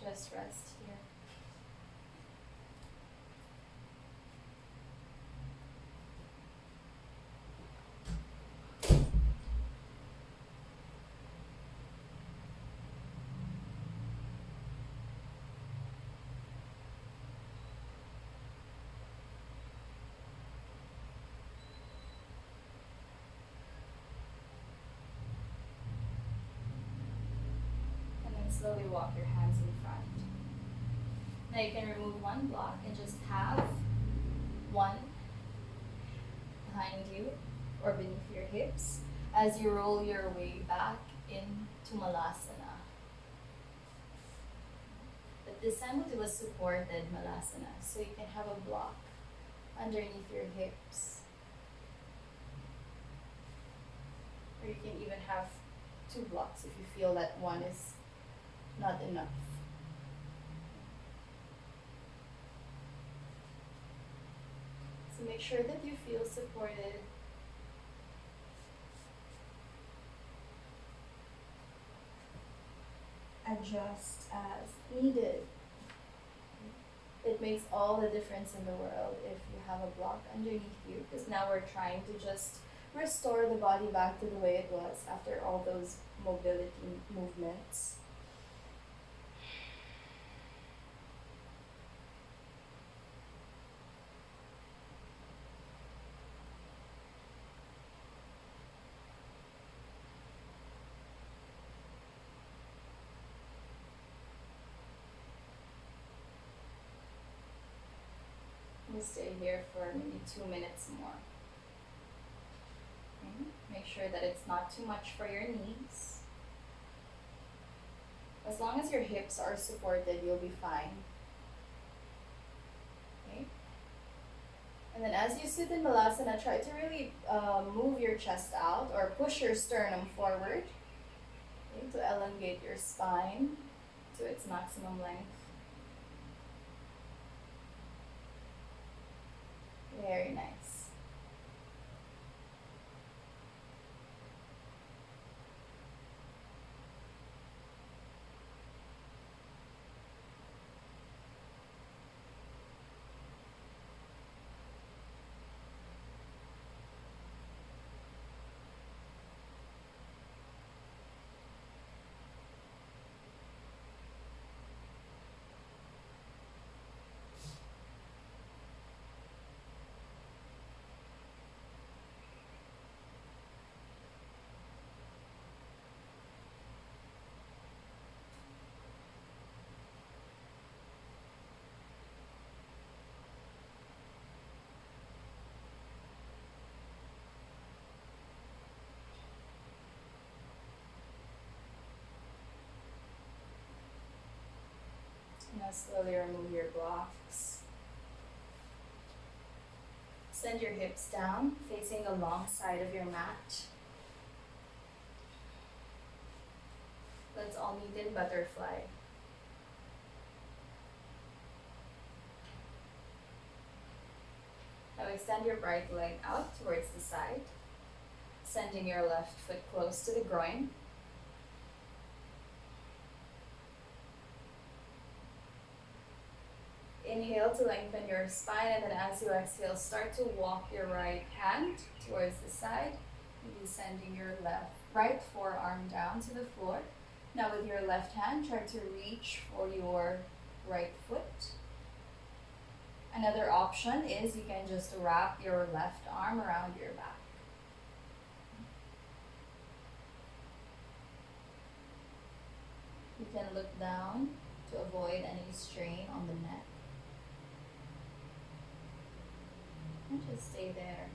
Just rest here. And then slowly walk your hands in front. Now you can remove one block and just have one behind you or beneath your hips as you roll your way back into Malasana. But this time we'll do a supported Malasana, so you can have a block underneath your hips. Or you can even have two blocks if you feel that one is not enough. So make sure that you feel supported. Adjust as needed. It makes all the difference in the world if you have a block underneath you, because now we're trying to just restore the body back to the way it was after all those mobility movements. stay here for maybe 2 minutes more. Okay. Make sure that it's not too much for your knees. As long as your hips are supported, you'll be fine. Okay. And then as you sit in Balasana, try to really move your chest out or push your sternum forward, okay, to elongate your spine to its maximum length. Very nice. Now slowly remove your blocks. Send your hips down, facing the long side of your mat. Let's all meet in butterfly. Now extend your right leg out towards the side, sending your left foot close to the groin. Inhale to lengthen your spine, and then as you exhale, start to walk your right hand towards the side, maybe sending your right forearm down to the floor. Now with your left hand, try to reach for your right foot. Another option is you can just wrap your left arm around your back. You can look down to avoid any strain on the neck. And just stay there.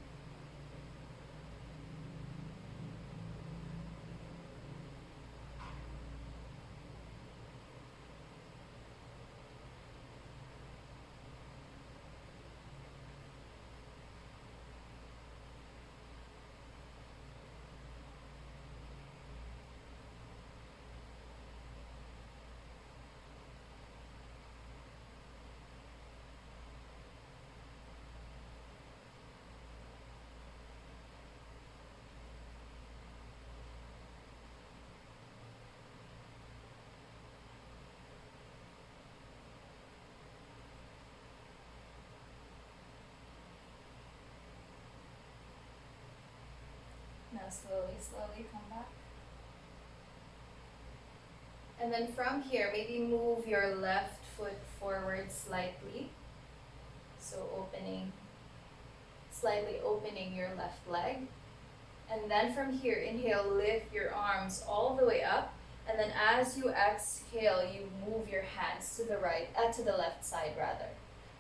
Now slowly come back. And then from here, maybe move your left foot forward slightly. So slightly opening your left leg. And then from here, inhale, lift your arms all the way up. And then as you exhale, you move your hands to the left side rather.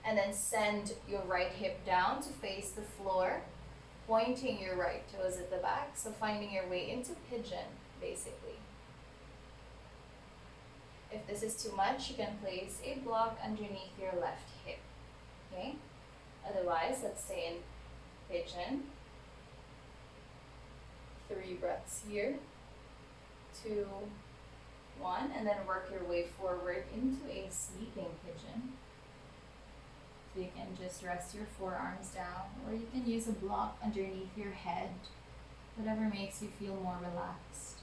And then send your right hip down to face the floor, pointing your right toes at the back. So finding your way into pigeon, basically. If this is too much, you can place a block underneath your left hip, okay? Otherwise, let's stay in pigeon. 3 breaths here, 2, 1, and then work your way forward into a sleeping pigeon. So you can just rest your forearms down, or you can use a block underneath your head, whatever makes you feel more relaxed.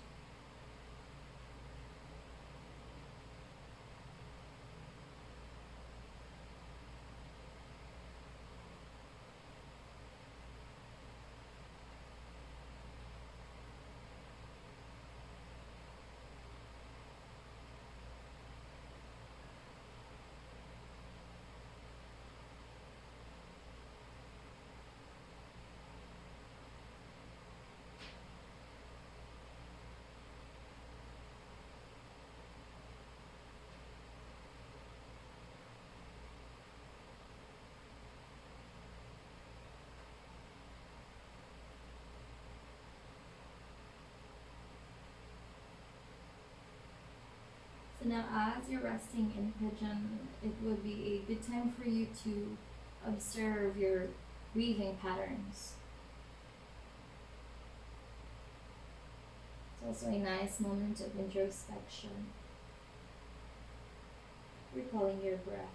now, as you're resting in pigeon, it would be a good time for you to observe your breathing patterns. It's also a nice moment of introspection, recalling your breath.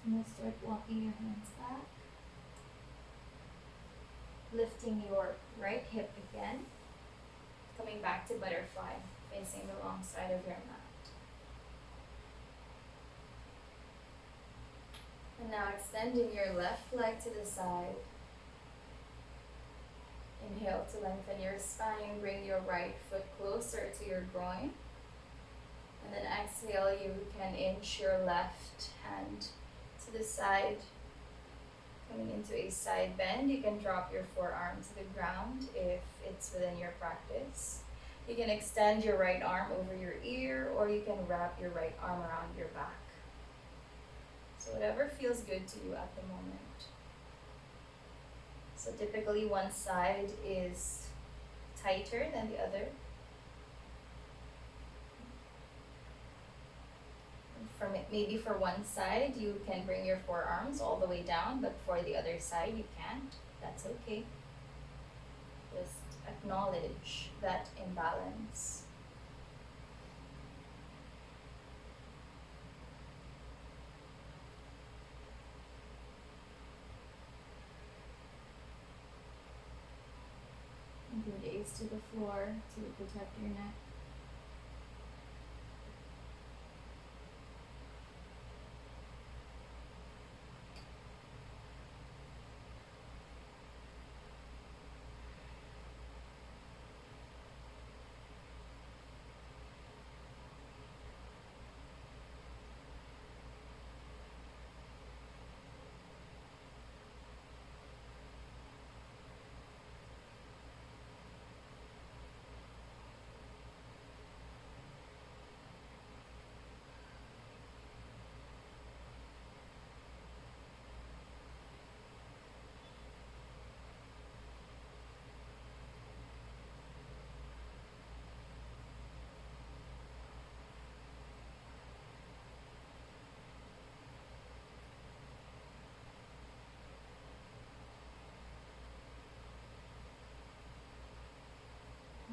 So now start walking your hands back, lifting your right hip again, coming back to butterfly, facing the wrong side of your mat. And now extending your left leg to the side. Inhale to lengthen your spine, bring your right foot closer to your groin. And then exhale, you can inch your left hand to the side, coming into a side bend. You can drop your forearm to the ground if it's within your practice. You can extend your right arm over your ear, or you can wrap your right arm around your back. So whatever feels good to you at the moment. So typically one side is tighter than the other. Maybe for one side you can bring your forearms all the way down, but for the other side you can't. That's okay. Just acknowledge that imbalance. And your gaze to the floor to protect your neck.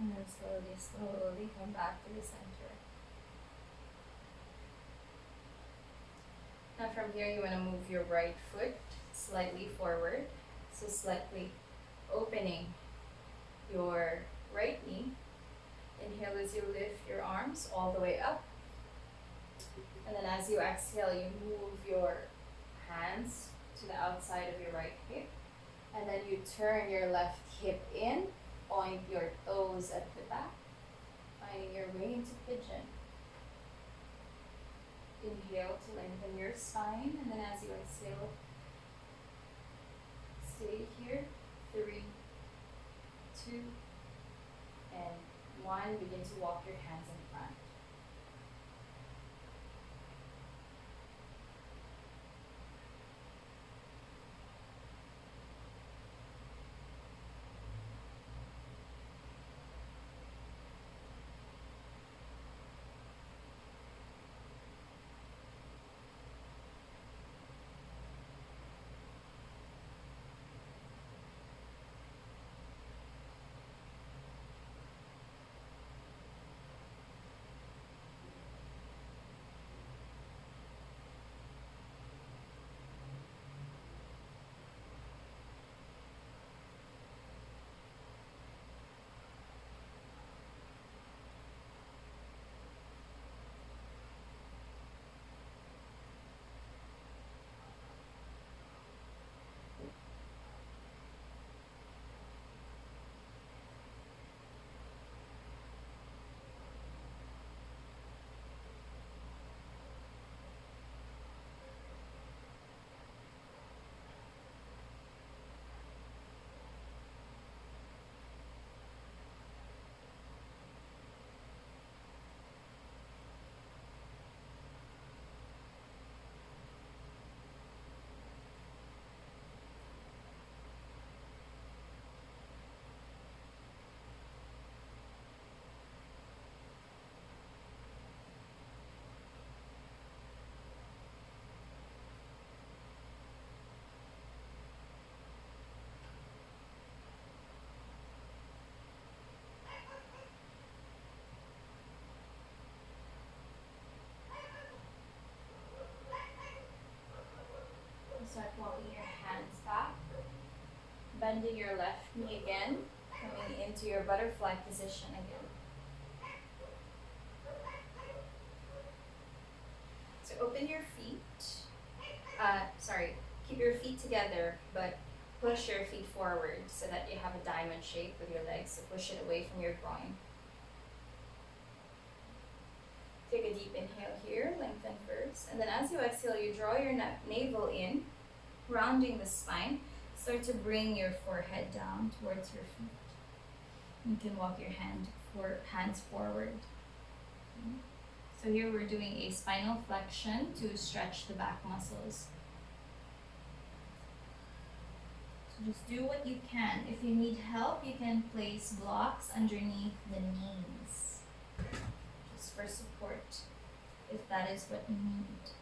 And then slowly come back to the center. Now from here, you want to move your right foot slightly forward. So slightly opening your right knee. Inhale as you lift your arms all the way up. And then as you exhale, you move your hands to the outside of your right hip. And then you turn your left hip in, point your toes at the back, finding your way into pigeon. Inhale to lengthen your spine, and then as you exhale, stay here. 3, 2, and 1. Begin to walk your hands in front. bending your left knee again, coming into your butterfly position again. So open your feet. Keep your feet together, but push your feet forward so that you have a diamond shape with your legs. So push it away from your groin. Take a deep inhale here, lengthen first. And then as you exhale, you draw your navel in, rounding the spine. Start to bring your forehead down towards your feet. You can walk your hands forward. Okay. So here we're doing a spinal flexion to stretch the back muscles. So just do what you can. If you need help, you can place blocks underneath the knees, just for support, if that is what you need.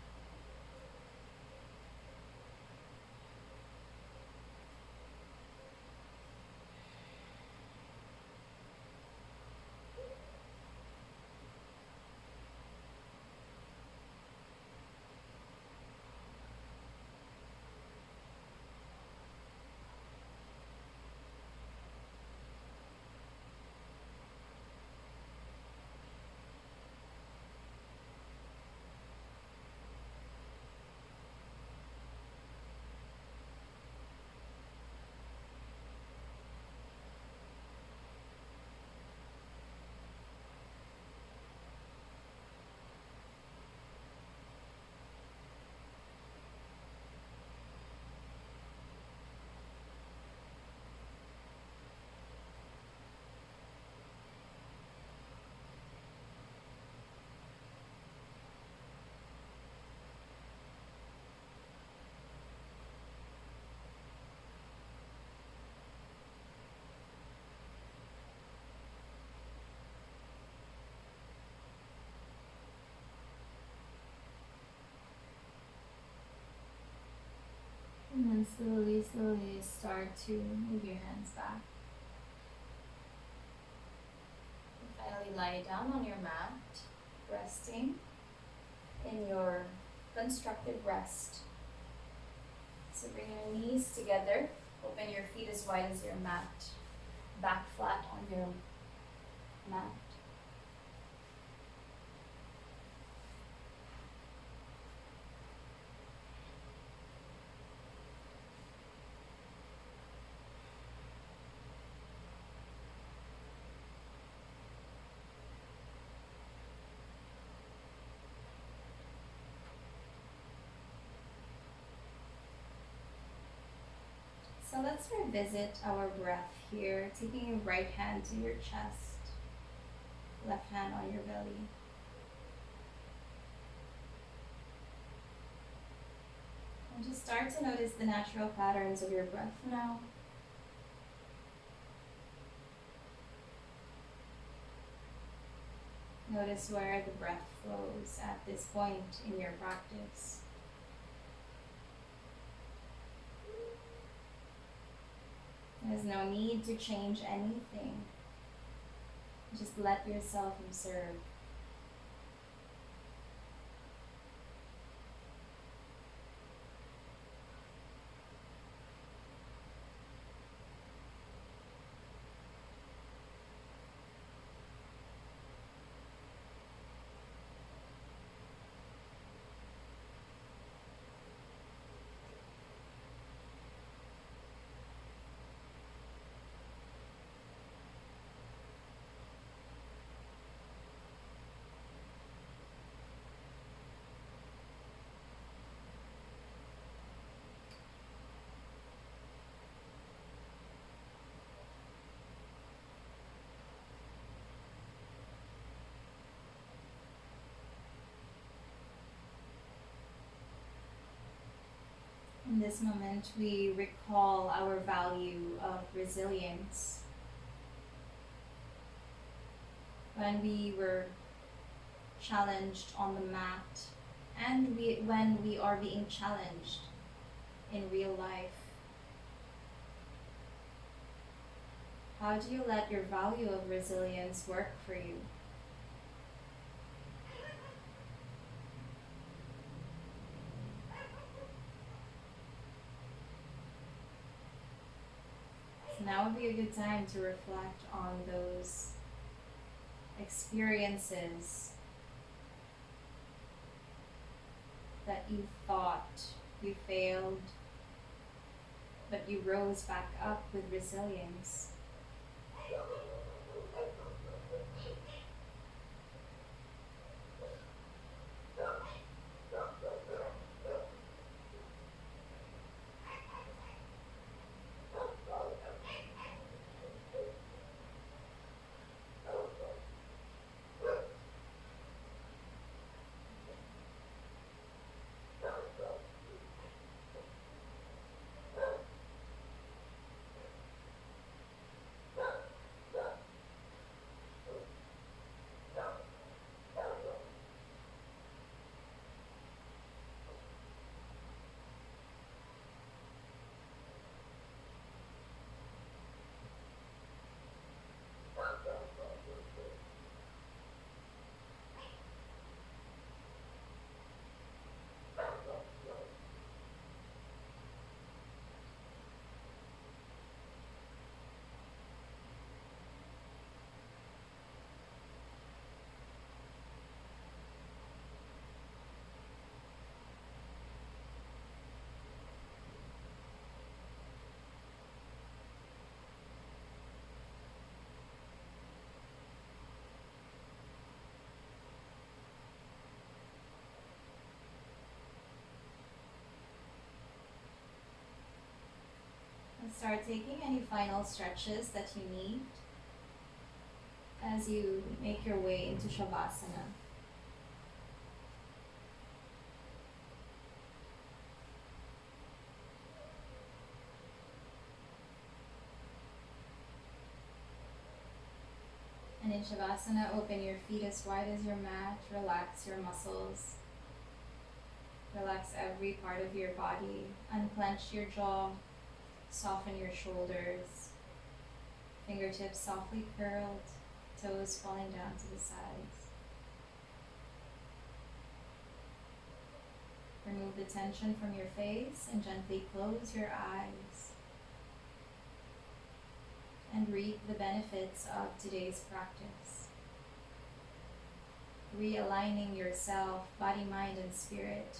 And then slowly start to move your hands back. And finally lie down on your mat, resting in your constructive rest. So bring your knees together, open your feet as wide as your mat, back flat on your mat. So let's revisit our breath here, taking your right hand to your chest, left hand on your belly. And just start to notice the natural patterns of your breath now. Notice where the breath flows at this point in your practice. There's no need to change anything. Just let yourself observe. In this moment, we recall our value of resilience. When we were challenged on the mat, and when we are being challenged in real life, how do you let your value of resilience work for you? So now would be a good time to reflect on those experiences that you thought you failed, but you rose back up with resilience. And start taking any final stretches that you need as you make your way into Shavasana. And in Shavasana, open your feet as wide as your mat, relax your muscles, relax every part of your body, unclench your jaw, soften your shoulders, fingertips softly curled, toes falling down to the sides. Remove the tension from your face and gently close your eyes and reap the benefits of today's practice. Realigning yourself, body, mind, and spirit.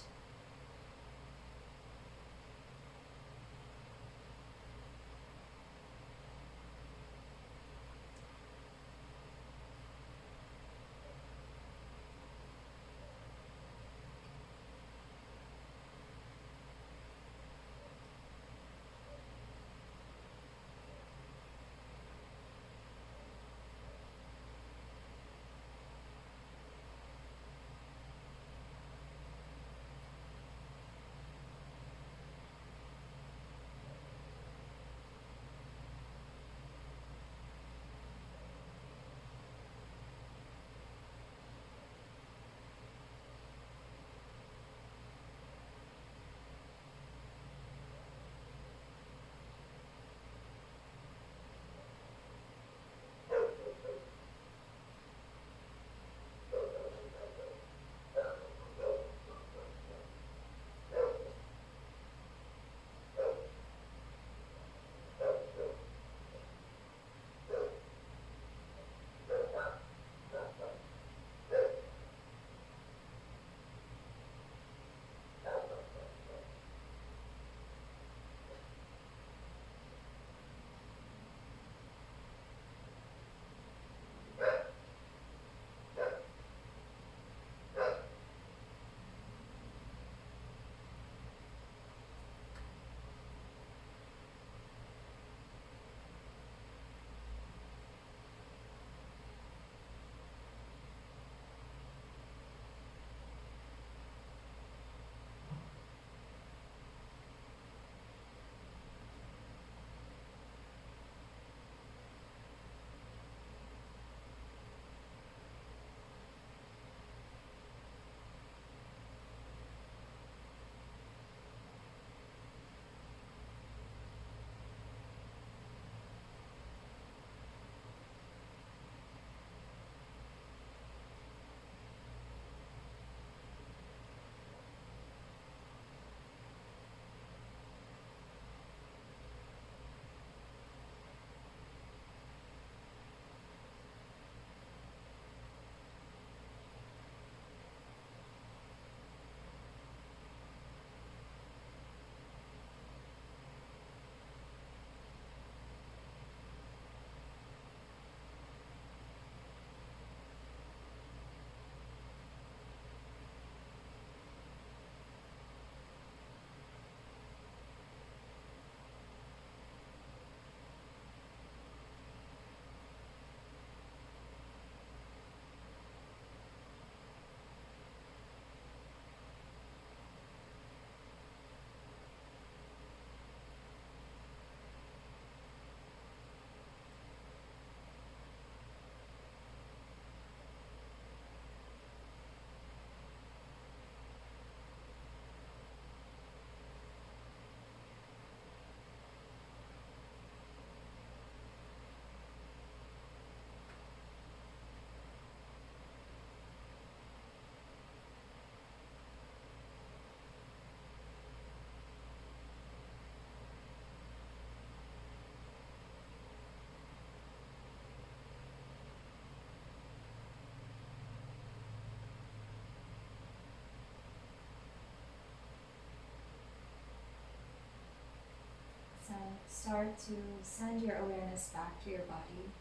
start to send your awareness back to your body.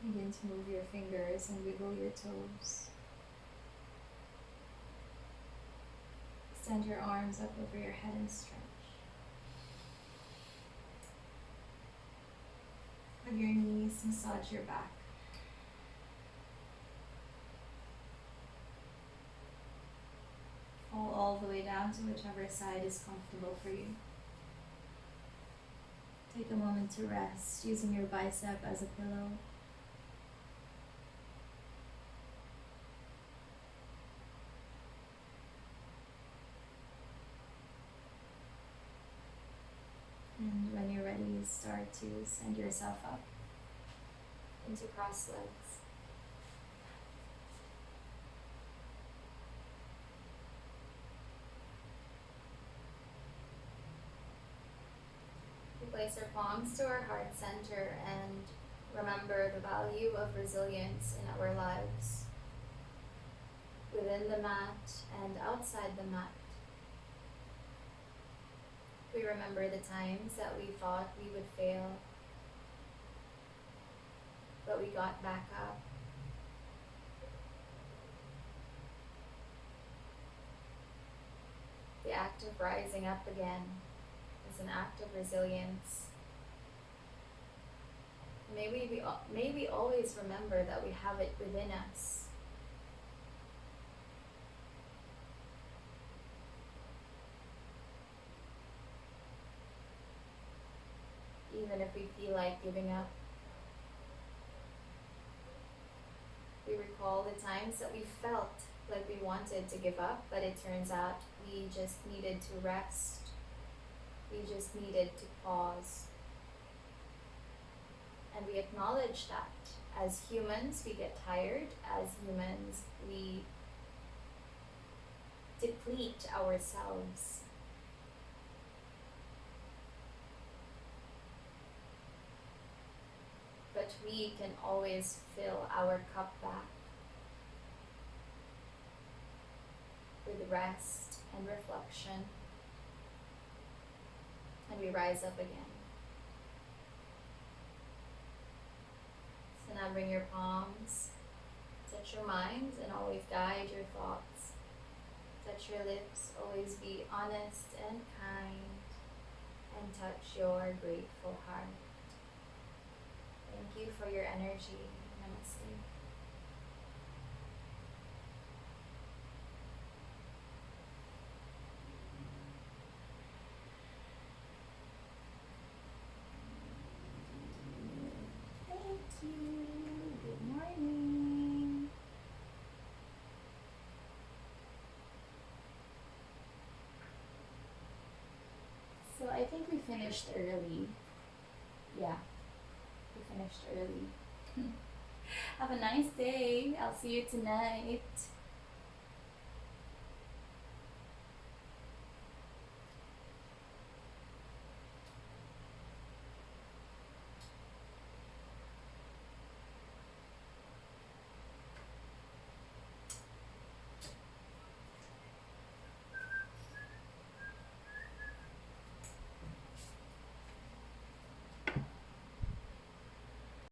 Begin to move your fingers and wiggle your toes. Extend your arms up over your head and stretch. With your knees, massage your back. Fall all the way down to whichever side is comfortable for you. Take a moment to rest, using your bicep as a pillow. And when you're ready, start to send yourself up into cross legs. We place our palms to our heart center and remember the value of resilience in our lives, within the mat and outside the mat. We remember the times that we thought we would fail, but we got back up. The act of rising up again is an act of resilience. May we always remember that we have it within us. Even if we feel like giving up, we recall the times that we felt like we wanted to give up, but it turns out we just needed to rest. We just needed to pause. And we acknowledge that. As humans, we get tired. As humans, we deplete ourselves. But we can always fill our cup back with rest and reflection, and we rise up again. So now bring your palms, touch your mind, and always guide your thoughts. Touch your lips, always be honest and kind, and touch your grateful heart. Thank you for your energy. Namaste. Thank you. Good morning. So I think we finished early. Yeah. We finished early. Have a nice day. I'll see you tonight.